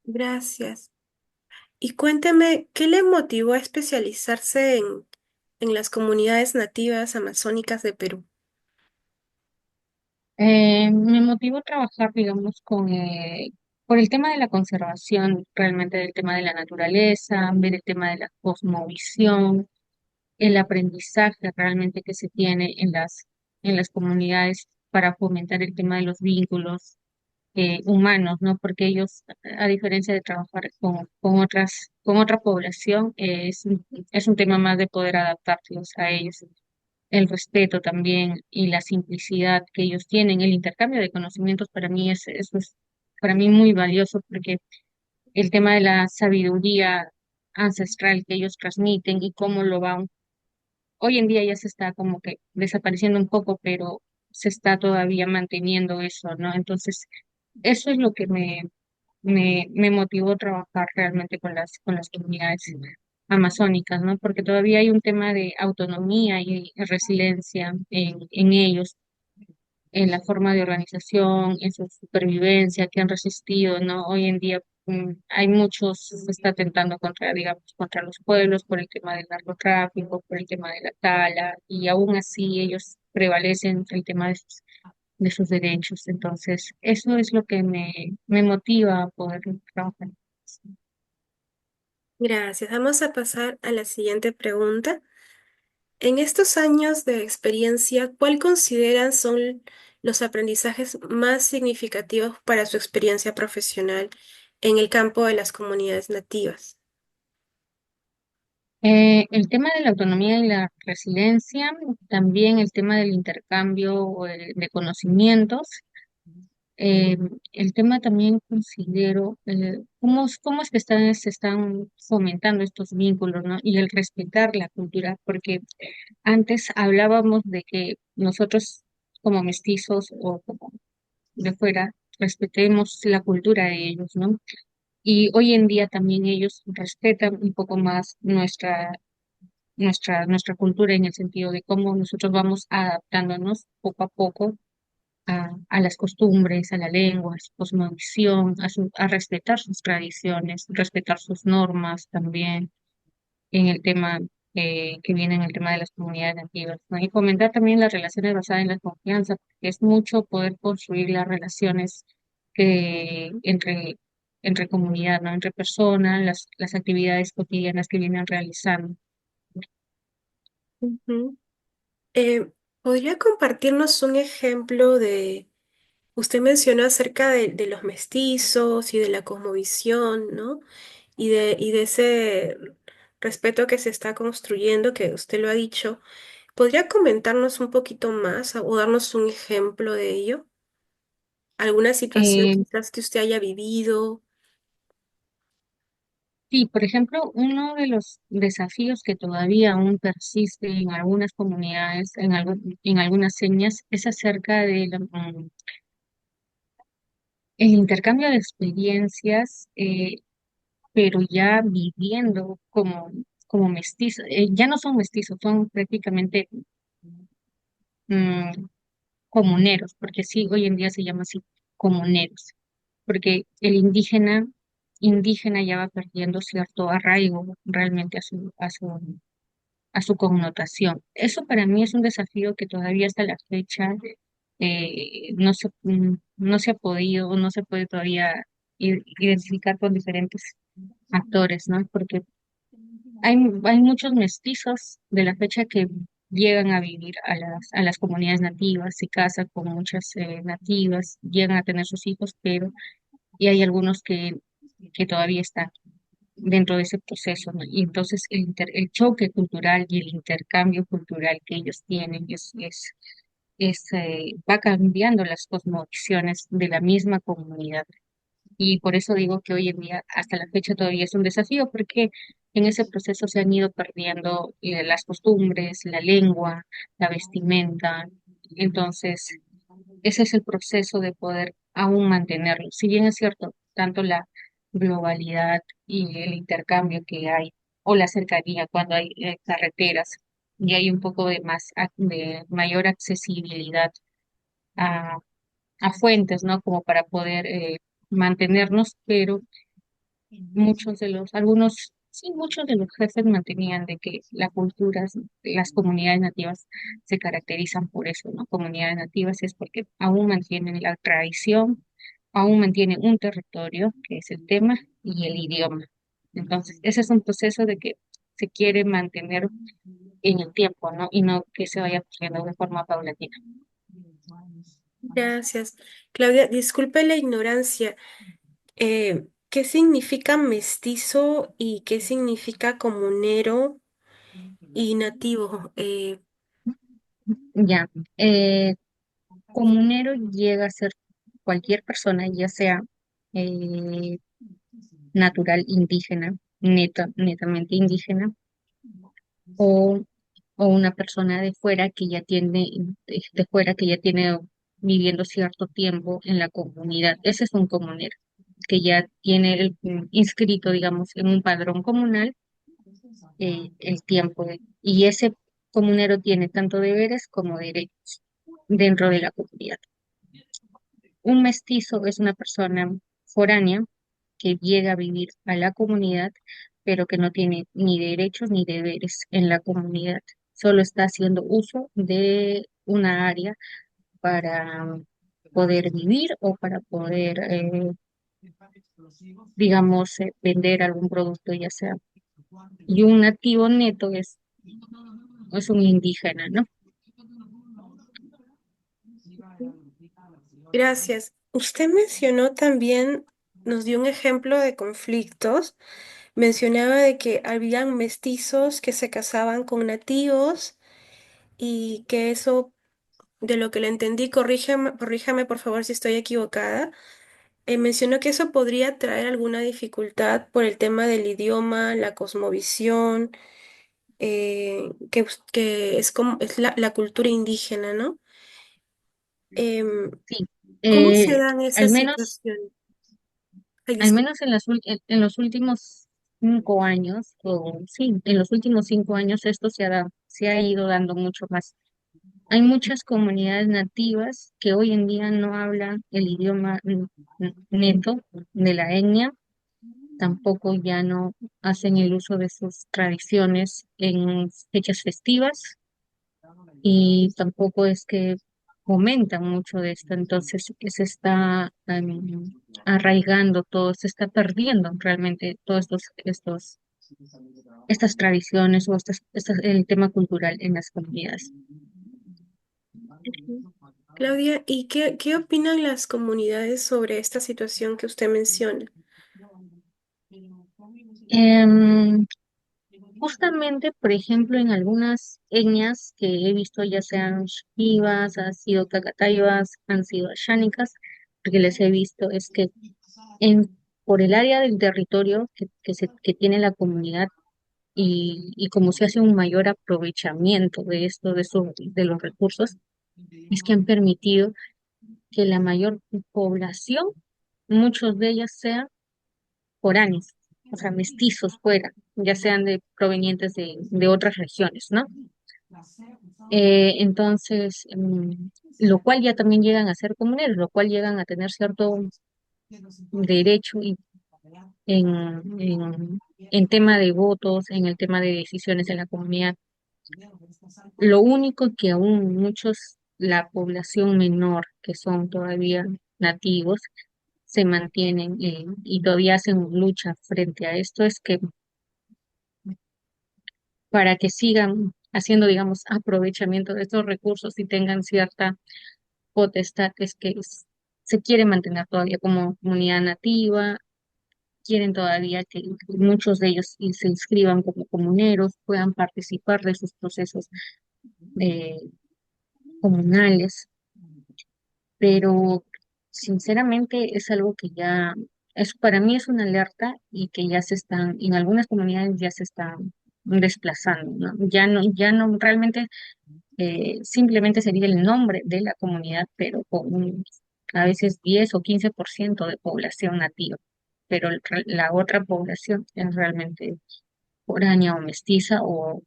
Gracias. Y cuénteme, ¿qué le motivó a especializarse en las comunidades nativas amazónicas de Perú? Me motivó a trabajar, digamos, por el tema de la conservación, realmente del tema de la naturaleza, ver el tema de la cosmovisión, el aprendizaje realmente que se tiene en las comunidades para fomentar el tema de los vínculos humanos, ¿no? Porque ellos, a diferencia de trabajar con otra población, es un tema más de poder adaptarlos a ellos. El respeto también y la simplicidad que ellos tienen, el intercambio de conocimientos para mí eso es para mí muy valioso porque el tema de la sabiduría ancestral que ellos transmiten y cómo lo van, hoy en día ya se está como que desapareciendo un poco, pero se está todavía manteniendo eso, ¿no? Entonces, eso es lo que me motivó a trabajar realmente con las comunidades amazónicas, ¿no? Porque todavía hay un tema de autonomía y resiliencia en ellos, en la forma de organización, en su supervivencia, que han resistido, ¿no? Hoy en día hay muchos, se está atentando contra, digamos, contra los pueblos por el tema del narcotráfico, por el tema de la tala, y aún así ellos prevalecen el tema de sus derechos. Entonces, eso es lo que me motiva a poder trabajar. Gracias. Vamos a pasar a la siguiente pregunta. En estos años de experiencia, ¿cuál consideran son los aprendizajes más significativos para su experiencia profesional en el campo de las comunidades nativas? El tema de la autonomía y la resiliencia, también el tema del intercambio de conocimientos. Eh, el tema también considero cómo es que se están fomentando estos vínculos, ¿no? Y el respetar la cultura, porque antes hablábamos de que nosotros como mestizos o como de fuera respetemos la cultura de ellos, ¿no? Y hoy en día también ellos respetan un poco más nuestra cultura en el sentido de cómo nosotros vamos adaptándonos poco a poco a las costumbres, a la lengua, a su cosmovisión, a respetar sus tradiciones, respetar sus normas también en el tema que viene en el tema de las comunidades nativas, ¿no? Y fomentar también las relaciones basadas en la confianza, porque es mucho poder construir las relaciones que entre comunidad, ¿no? Entre personas, las actividades cotidianas que vienen realizando. Ujú. Eh, ¿Podría compartirnos un ejemplo de, usted mencionó acerca de los mestizos y de la cosmovisión, ¿no? Y de ese respeto que se está construyendo, que usted lo ha dicho. ¿Podría comentarnos un poquito más o darnos un ejemplo de ello? ¿Alguna situación Eh, quizás que usted haya vivido? Sí, por ejemplo, uno de los desafíos que todavía aún persiste en algunas comunidades, en algunas señas, es acerca del el intercambio de experiencias, pero ya viviendo como mestizos. Ya no son mestizos, son prácticamente mm, comuneros, porque sí, hoy en día se llama así, comuneros, porque el indígena ya va perdiendo cierto arraigo realmente a su connotación. Eso para mí es un desafío que todavía hasta la fecha no se ha podido, no se puede todavía identificar con diferentes actores, ¿no? Porque hay muchos mestizos de la fecha que llegan a vivir a las comunidades nativas, se casan con muchas nativas, llegan a tener sus hijos, pero y hay algunos que todavía están dentro de ese proceso, ¿no? Y entonces el choque cultural y el intercambio cultural que ellos tienen va cambiando las cosmovisiones de la misma comunidad. Y por eso digo que hoy en día, hasta la fecha, todavía es un desafío, porque en ese proceso se han ido perdiendo las costumbres, la lengua, la vestimenta. Entonces, ese es el proceso de poder aún mantenerlo. Si bien es cierto, tanto globalidad y el intercambio que hay, o la cercanía cuando hay carreteras y hay un poco de de mayor accesibilidad a, a fuentes, ¿no? Como para poder mantenernos, pero sí, muchos de los jefes mantenían de que la cultura, las comunidades nativas se caracterizan por eso, ¿no? Comunidades nativas es porque aún mantienen la tradición, aún mantienen un territorio, que es el tema, y el idioma. Entonces, ese es un proceso de que se quiere mantener en el tiempo, ¿no? Y no que se vaya haciendo de forma paulatina. Gracias. Claudia, disculpe la ignorancia. ¿Qué significa mestizo y qué significa comunero y nativo? Ya, comunero llega a ser cualquier persona, ya sea eh, natural indígena, netamente indígena, o, o una persona de fuera que ya tiene, de fuera que ya tiene viviendo cierto tiempo en la comunidad. Ese es un comunero, que ya tiene inscrito, digamos, en un padrón comunal el tiempo. Y ese comunero tiene tanto deberes como derechos dentro de la comunidad. Un mestizo es una persona foránea que llega a vivir a la comunidad, pero que no tiene ni derechos ni deberes en la comunidad. Solo está haciendo uso de una área para poder vivir o para poder, digamos, vender algún producto, ya sea. Y un nativo neto es un indígena, ¿no? Gracias. Usted mencionó también, nos dio un ejemplo de conflictos. Mencionaba de que habían mestizos que se casaban con nativos y que eso, de lo que le entendí, corríjame por favor si estoy equivocada. Mencionó que eso podría traer alguna dificultad por el tema del idioma, la cosmovisión, que es como es la cultura indígena, ¿no? Em, Sí, ¿Cómo se dan al esas menos situaciones? Ay, al disculpe. menos en los últimos 5 años, o sí, en los últimos 5 años esto se ha ido dando mucho más. Hay muchas comunidades nativas que hoy en día no hablan el idioma neto de la etnia, tampoco ya no hacen el uso de sus tradiciones en fechas festivas y tampoco es que fomentan mucho de esto, entonces se está arraigando todo, se está perdiendo realmente todos estas tradiciones o el tema cultural en las comunidades. Ujú. Claudia, ¿y qué opinan las comunidades sobre esta situación que usted menciona? Em, Justamente, por ejemplo, en algunas etnias que he visto, ya sean shivas, han sido cacataivas, han sido ashánicas, porque les he visto es que por el área del territorio que tiene la comunidad y como se hace un mayor aprovechamiento de esto, de los recursos, es que han permitido que la mayor población, muchos de ellas sean foráneos, o sea, mestizos fuera, ya sean provenientes de otras regiones, ¿no? Entonces, lo cual ya también llegan a ser comuneros, lo cual llegan a tener cierto derecho en, en tema de votos, en el tema de decisiones en la comunidad. Lo único que aún la población menor, que son todavía nativos, se mantienen y todavía hacen lucha frente a esto, es que para que sigan haciendo, digamos, aprovechamiento de estos recursos y tengan cierta potestad, es que se quiere mantener todavía como comunidad nativa, quieren todavía que muchos de ellos se inscriban como comuneros, puedan participar de sus procesos eh, comunales, pero sinceramente es algo que para mí es una alerta y que en algunas comunidades ya se están desplazando, ¿no? Ya no realmente simplemente sería el nombre de la comunidad, pero con a veces 10 o 15% de población nativa. pero la otra población es realmente foránea o mestiza o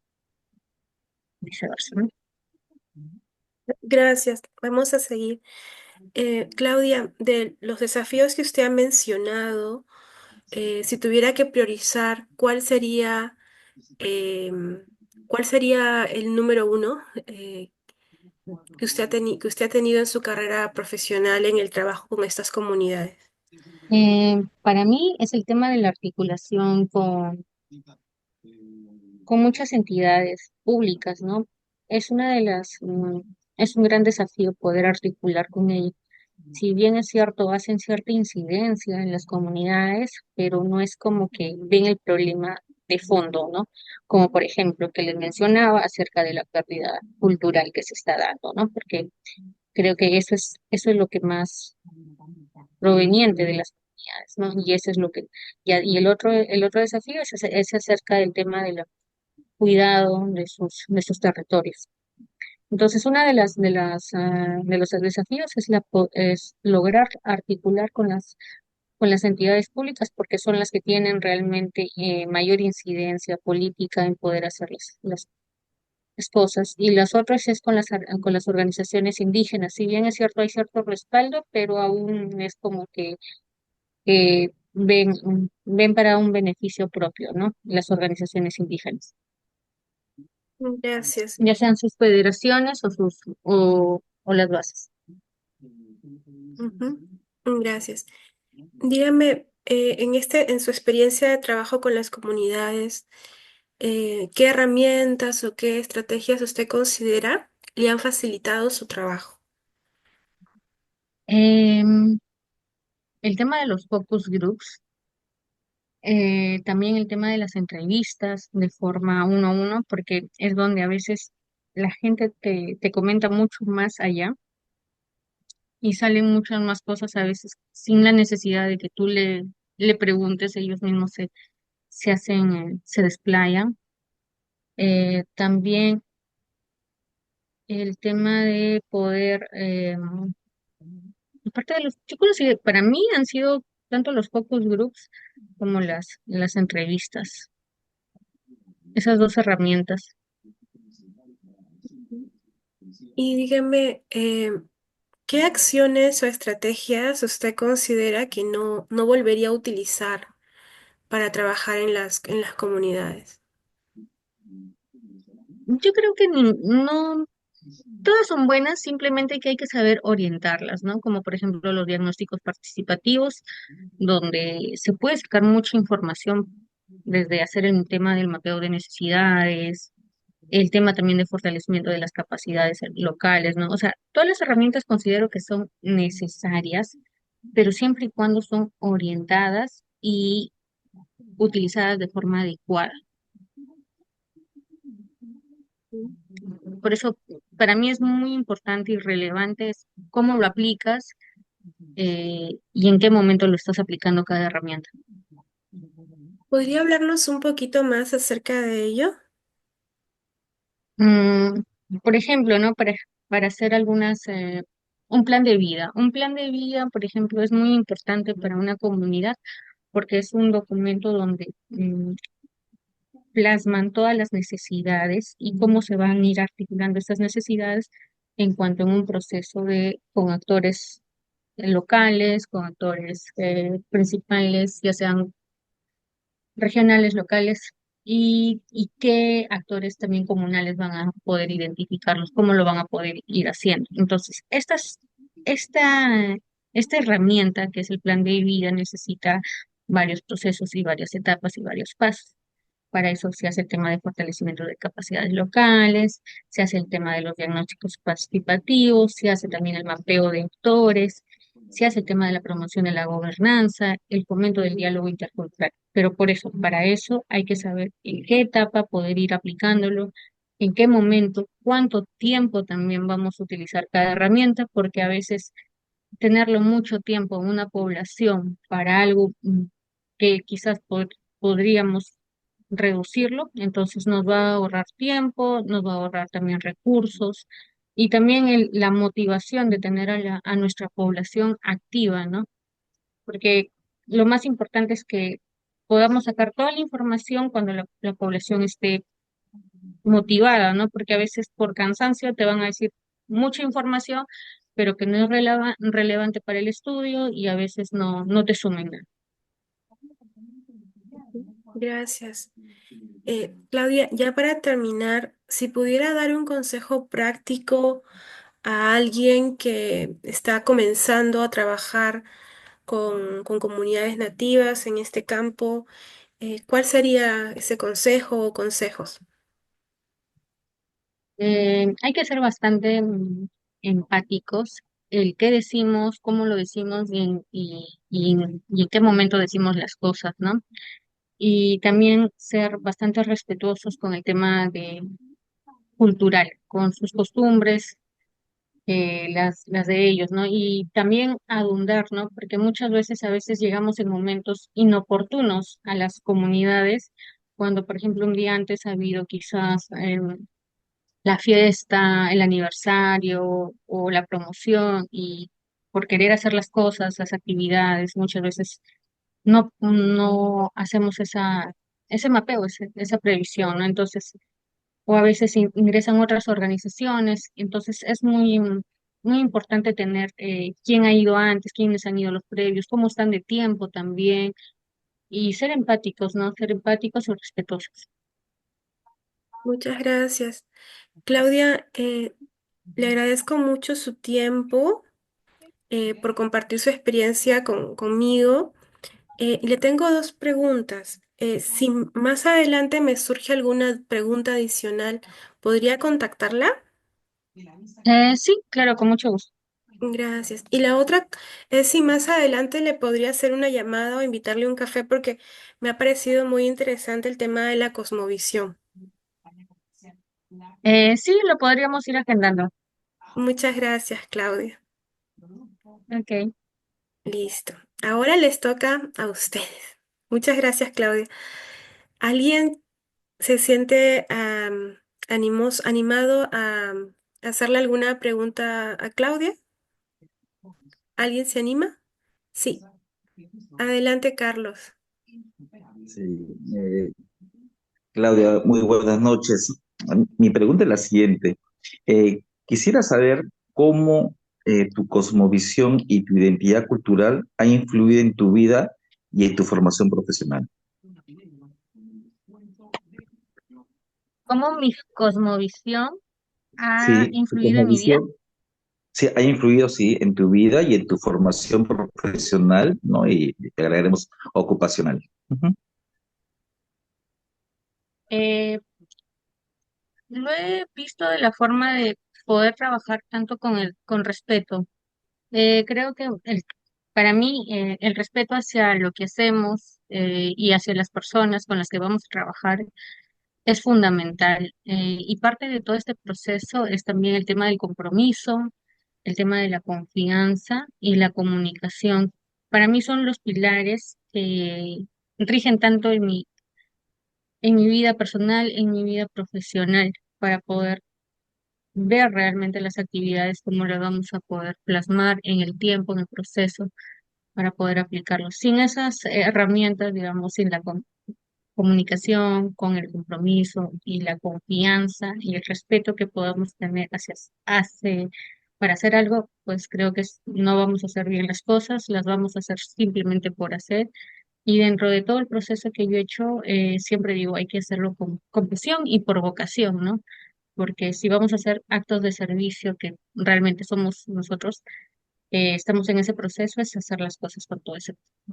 viceversa, ¿no? Gracias. Vamos a seguir. Claudia, de los desafíos que usted ha mencionado, si tuviera que priorizar, em, ¿cuál sería el número uno que usted ha tenido en su carrera profesional en el trabajo con estas comunidades? Para mí es el tema de la articulación con muchas entidades públicas, ¿no? Es una de es un gran desafío poder articular con ellos. Si bien es cierto, hacen cierta incidencia en las comunidades, pero no es como que ven el problema de fondo, ¿no? Como por ejemplo que les mencionaba acerca de la pérdida cultural que se está dando, ¿no? Porque creo que eso es lo que más proveniente de las comunidades, ¿no? Y eso es lo que, y el otro desafío es acerca del tema del cuidado de sus territorios. Entonces, una de los desafíos es es lograr articular con las entidades públicas porque son las que tienen realmente mayor incidencia política en poder hacer las cosas. Y las otras es con con las organizaciones indígenas. Si bien es cierto, hay cierto respaldo, pero aún es como que ven para un beneficio propio, ¿no? Las organizaciones indígenas, Gracias. ya sean sus federaciones o las bases. Ujú. Gracias. Dígame, en su experiencia de trabajo con las comunidades, ¿qué herramientas o qué estrategias usted considera le han facilitado su trabajo? Em, el tema de los focus groups, también el tema de las entrevistas de forma uno a uno, porque es donde a veces la gente te comenta mucho más allá y salen muchas más cosas a veces sin la necesidad de que le preguntes, ellos mismos se hacen, se desplayan. También el tema de poder, aparte de los chicos, sí, para mí han sido tanto los focus groups como las entrevistas, esas dos herramientas. Y dígame, ¿qué acciones o estrategias usted considera que no volvería a utilizar para trabajar en en las comunidades? Yo creo que no, todas son buenas, simplemente que hay que saber orientarlas, ¿no? Como por ejemplo los diagnósticos participativos, donde se puede sacar mucha información desde hacer el tema del mapeo de necesidades, el tema también de fortalecimiento de las capacidades locales, ¿no? O sea, todas las herramientas considero que son necesarias, pero siempre y cuando son orientadas y utilizadas de forma adecuada. Por eso, para mí es muy importante y relevante es cómo lo aplicas y en qué momento lo estás aplicando cada herramienta. ¿Podría hablarnos un poquito más acerca de ello? Mm, por ejemplo, ¿no? Para hacer un plan de vida. Un plan de vida, por ejemplo, es muy importante para una comunidad porque es un documento donde plasman todas las necesidades y cómo se van a ir articulando estas necesidades en cuanto en un proceso con actores locales, con actores principales, ya sean regionales, locales, y qué actores también comunales van a poder identificarlos, cómo lo van a poder ir haciendo. Entonces, esta, esta herramienta que es el plan de vida necesita varios procesos y varias etapas y varios pasos. Para eso se hace el tema de fortalecimiento de capacidades locales, se hace el tema de los diagnósticos participativos, se hace también el mapeo de actores, se hace el tema de la promoción de la gobernanza, el fomento del diálogo intercultural. Pero por eso, para eso hay que saber en qué etapa poder ir aplicándolo, en qué momento, cuánto tiempo también vamos a utilizar cada herramienta, porque a veces tenerlo mucho tiempo en una población para algo que quizás podríamos reducirlo, entonces nos va a ahorrar tiempo, nos va a ahorrar también recursos y también la motivación de tener a nuestra población activa, ¿no? Porque lo más importante es que podamos sacar toda la información cuando la población esté motivada, ¿no? Porque a veces por cansancio te van a decir mucha información, pero que no es relevante para el estudio y a veces no te sumen nada. Gracias. Claudia, ya para terminar, si pudiera dar un consejo práctico a alguien que está comenzando a trabajar con comunidades nativas en este campo, ¿cuál sería ese consejo o consejos? Hay que ser bastante empáticos, el qué decimos, cómo lo decimos y en qué momento decimos las cosas, ¿no? Y también ser bastante respetuosos con el tema de cultural, con sus costumbres, las de ellos, ¿no? Y también abundar, ¿no? Porque muchas veces, a veces llegamos en momentos inoportunos a las comunidades, cuando, por ejemplo, un día antes ha habido quizás la fiesta, el aniversario o la promoción y por querer hacer las cosas, las actividades, muchas veces no hacemos ese mapeo, esa previsión, ¿no? Entonces, o a veces ingresan otras organizaciones, entonces es muy importante tener quién ha ido antes, quiénes han ido los previos, cómo están de tiempo también, y ser empáticos, ¿no? Ser empáticos y respetuosos. Muchas gracias. Claudia, le agradezco mucho su tiempo por compartir su experiencia conmigo. Y le tengo dos preguntas. Si más adelante me surge alguna pregunta adicional, ¿podría contactarla? Sí, claro, con mucho gusto. Gracias. Y la otra es si más adelante le podría hacer una llamada o invitarle un café porque me ha parecido muy interesante el tema de la cosmovisión. Sí, lo podríamos ir agendando. Muchas gracias, Claudia. Ok. Listo. Ahora les toca a ustedes. Muchas gracias, Claudia. ¿Alguien se siente animado a hacerle alguna pregunta a Claudia? ¿Alguien se anima? Sí. Adelante, Carlos. Sí, Claudia, muy buenas noches. Mi pregunta es la siguiente. Quisiera saber cómo tu cosmovisión y tu identidad cultural ha influido en tu vida y en tu formación profesional. ¿Cómo mi cosmovisión ha Sí, tu influido en mi vida? cosmovisión sí, ha influido, sí, en tu vida y en tu formación profesional, ¿no? Y te agregaremos ocupacional. Ujú. Eh, lo he visto de la forma de poder trabajar tanto con respeto. Creo que para mí el respeto hacia lo que hacemos y hacia las personas con las que vamos a trabajar es fundamental. Y parte de todo este proceso es también el tema del compromiso, el tema de la confianza y la comunicación. Para mí son los pilares que rigen tanto en mi vida personal, en mi vida profesional, para poder ver realmente las actividades, cómo las vamos a poder plasmar en el tiempo, en el proceso, para poder aplicarlo. Sin esas herramientas, digamos, sin la comunicación, con el compromiso y la confianza y el respeto que podamos tener para hacer algo, pues creo que no vamos a hacer bien las cosas, las vamos a hacer simplemente por hacer. Y dentro de todo el proceso que yo he hecho, siempre digo, hay que hacerlo con pasión y por vocación, ¿no? Porque si vamos a hacer actos de servicio que realmente somos nosotros, estamos en ese proceso, es hacer las cosas con todo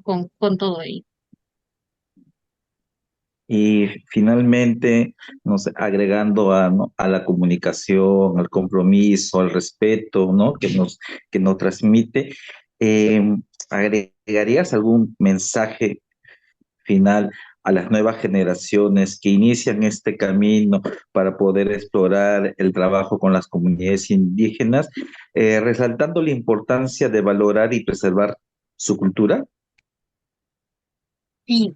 con todo ello. Y finalmente, no sé, agregando a, ¿no? a la comunicación, al compromiso, al respeto, ¿no? Que nos transmite, eh, ¿agregarías algún mensaje final a las nuevas generaciones que inician este camino para poder explorar el trabajo con las comunidades indígenas, resaltando la importancia de valorar y preservar su cultura? Y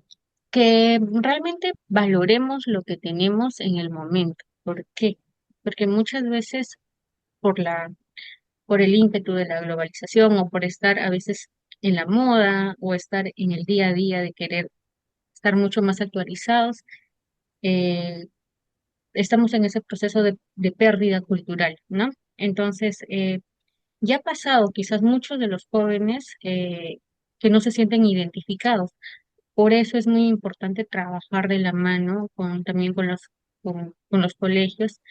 que realmente valoremos lo que tenemos en el momento. ¿Por qué? Porque muchas veces por por el ímpetu de la globalización o por estar a veces en la moda o estar en el día a día de querer estar mucho más actualizados. eh, Estamos en ese proceso de pérdida cultural, ¿no? Entonces, ya ha pasado quizás muchos de los jóvenes que no se sienten identificados. Por eso es muy importante trabajar de la mano también con los colegios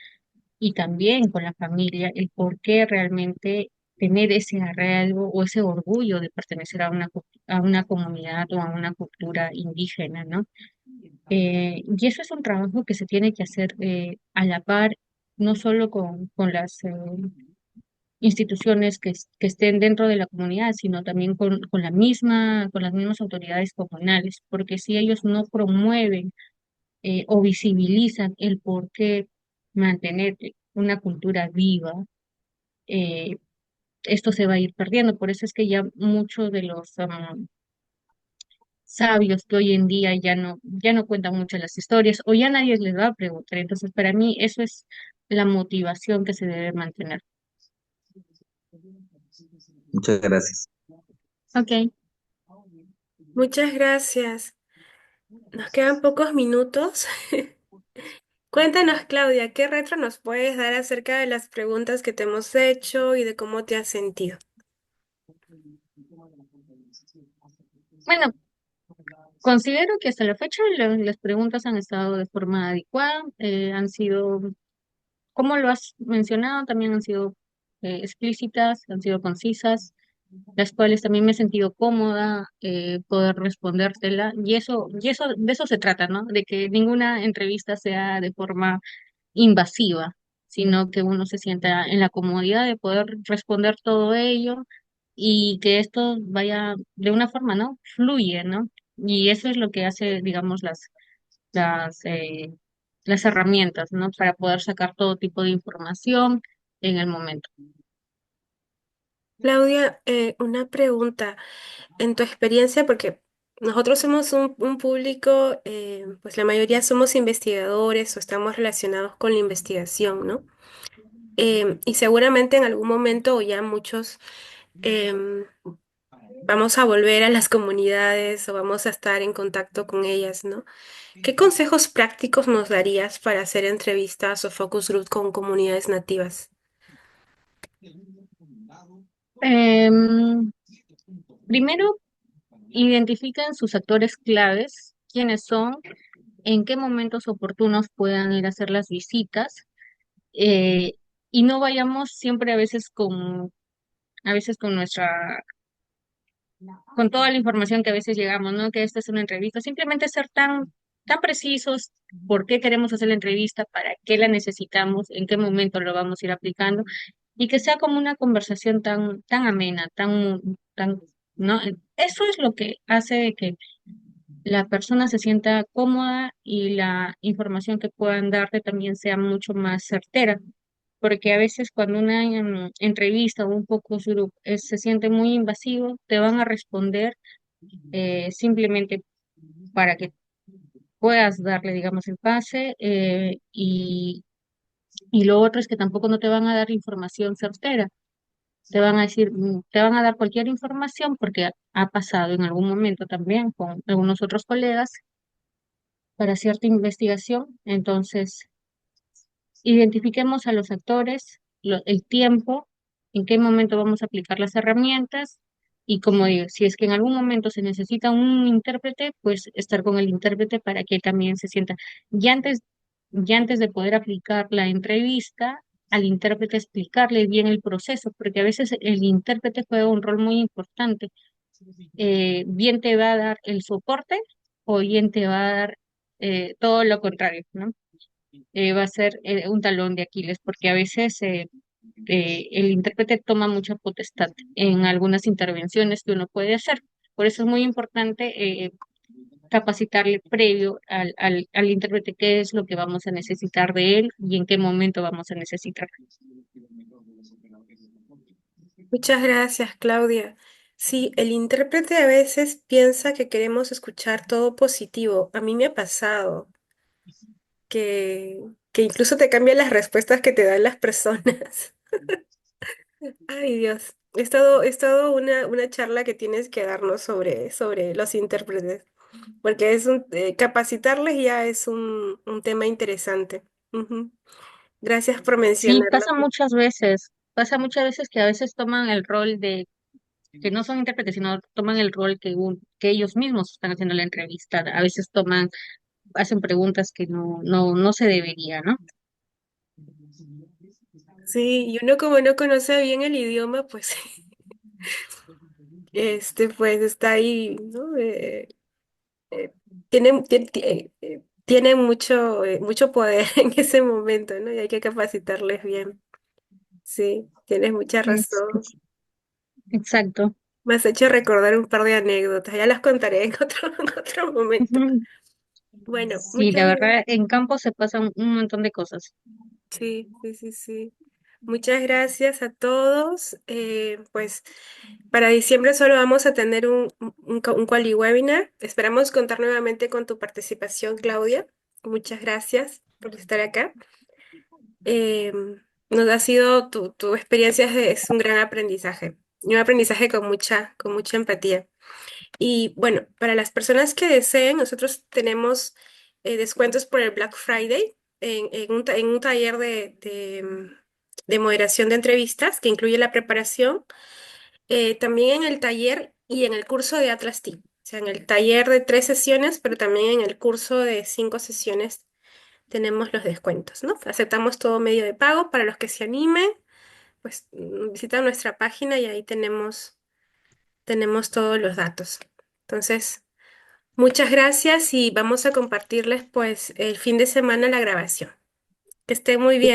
y también con la familia, el por qué realmente tener ese arraigo o ese orgullo de pertenecer a una comunidad o a una cultura indígena, ¿no? Y eso es un trabajo que se tiene que hacer a la par, no solo con las instituciones que estén dentro de la comunidad, sino también con las mismas autoridades comunales, porque si ellos no promueven o visibilizan el por qué mantener una cultura viva, eh, esto se va a ir perdiendo. Por eso es que ya muchos de los sabios que hoy en día ya no cuentan mucho las historias o ya nadie les va a preguntar. Entonces, para mí eso es la motivación que se debe mantener. Muchas gracias. Ok. Muchas gracias. Nos quedan pocos minutos. Cuéntanos, Claudia, ¿qué retro nos puedes dar acerca de las preguntas que te hemos hecho y de cómo te has sentido? Bueno, considero que hasta la fecha las preguntas han estado de forma adecuada, han sido, como lo has mencionado, también han sido explícitas, han sido concisas, las cuales también me he sentido cómoda poder respondértela, de eso se trata, ¿no? De que ninguna entrevista sea de forma invasiva, sino que uno se sienta en la comodidad de poder responder todo ello y que esto vaya de una forma, ¿no? Fluye, ¿no? Y eso es lo que hace, digamos, las, eh, las herramientas, ¿no? Para poder sacar todo tipo de información en el momento. Claudia, una pregunta. En tu experiencia, porque nosotros somos un público, pues la mayoría somos investigadores o estamos relacionados con la investigación, ¿no? Y seguramente en algún momento o ya muchos em, vamos a volver a las comunidades o vamos a estar en contacto con ellas, ¿no? ¿Qué consejos prácticos nos darías para hacer entrevistas o focus group con comunidades nativas? Em, Primero, identifican sus actores claves, quiénes son, en qué momentos oportunos puedan ir a hacer las visitas, eh, y no vayamos siempre a veces con con toda la información que a veces llegamos, ¿no? Que esta es una entrevista, simplemente ser tan precisos, por qué queremos hacer la entrevista, para qué la necesitamos, en qué momento lo vamos a ir aplicando, y que sea como una conversación tan amena, ¿no? Eso es lo que hace de que la persona se sienta cómoda y la información que puedan darte también sea mucho más certera, porque a veces cuando una entrevista o un focus group se siente muy invasivo, te van a responder simplemente para que puedas darle, digamos, el pase y lo otro es que tampoco no te van a dar información certera. Te van a decir, te van a dar cualquier información porque ha pasado en algún momento también con algunos otros colegas para cierta investigación. Entonces, identifiquemos a los actores, el tiempo, en qué momento vamos a aplicar las herramientas y como digo, si es que en algún momento se necesita un intérprete, pues estar con el intérprete para que también se sienta. Y antes, y antes de poder aplicar la entrevista, al intérprete explicarle bien el proceso, porque a veces el intérprete juega un rol muy importante. Bien te va a dar el soporte o bien te va a dar todo lo contrario, ¿no? Va a ser un talón de Aquiles, porque a veces el intérprete toma mucha potestad en algunas intervenciones que uno puede hacer. Por eso es muy importante capacitarle previo al intérprete qué es lo que vamos a necesitar de él y en qué momento vamos a necesitar. Muchas gracias, Claudia. Sí, el intérprete a veces piensa que queremos escuchar todo positivo. A mí me ha pasado que, que incluso te cambia las respuestas que te dan las personas. Ay, Dios. es todo una charla que tienes que darnos sobre los intérpretes, porque capacitarles ya es un tema interesante. Ujú. Gracias por Sí, mencionarlo. pasa muchas veces que a veces toman el rol de, que no son intérpretes, sino toman el rol que ellos mismos están haciendo la entrevista. A veces hacen preguntas que no se debería, ¿no? Sí, y uno como no conoce bien el idioma, pues, pues está ahí, ¿no? Eh, tiene mucho poder en ese momento, ¿no? Y hay que capacitarles bien. Sí, tienes mucha Es- razón. exacto. Me has hecho recordar un par de anécdotas. Ya las contaré en en otro momento. Ujú. Bueno, Sí, muchas la gracias. verdad, en campo se pasan un montón de cosas. Sí, sí, sí, sí. Muchas gracias a todos. Pues para diciembre solo vamos a tener un Quali webinar. Esperamos contar nuevamente con tu participación, Claudia. Muchas gracias por estar acá. Eh, Nos ha sido tu experiencia es un gran aprendizaje. Y un aprendizaje con mucha empatía. Y bueno, para las personas que deseen, nosotros tenemos descuentos por el Black Friday en un taller de moderación de entrevistas que incluye la preparación, también en el taller y en el curso de Atlas Team. O sea, en el taller de 3 sesiones, pero también en el curso de 5 sesiones tenemos los descuentos, ¿no? Aceptamos todo medio de pago para los que se animen, pues visitan nuestra página y ahí tenemos todos los datos. Entonces, muchas gracias y vamos a compartirles pues el fin de semana la grabación. Que esté muy bien.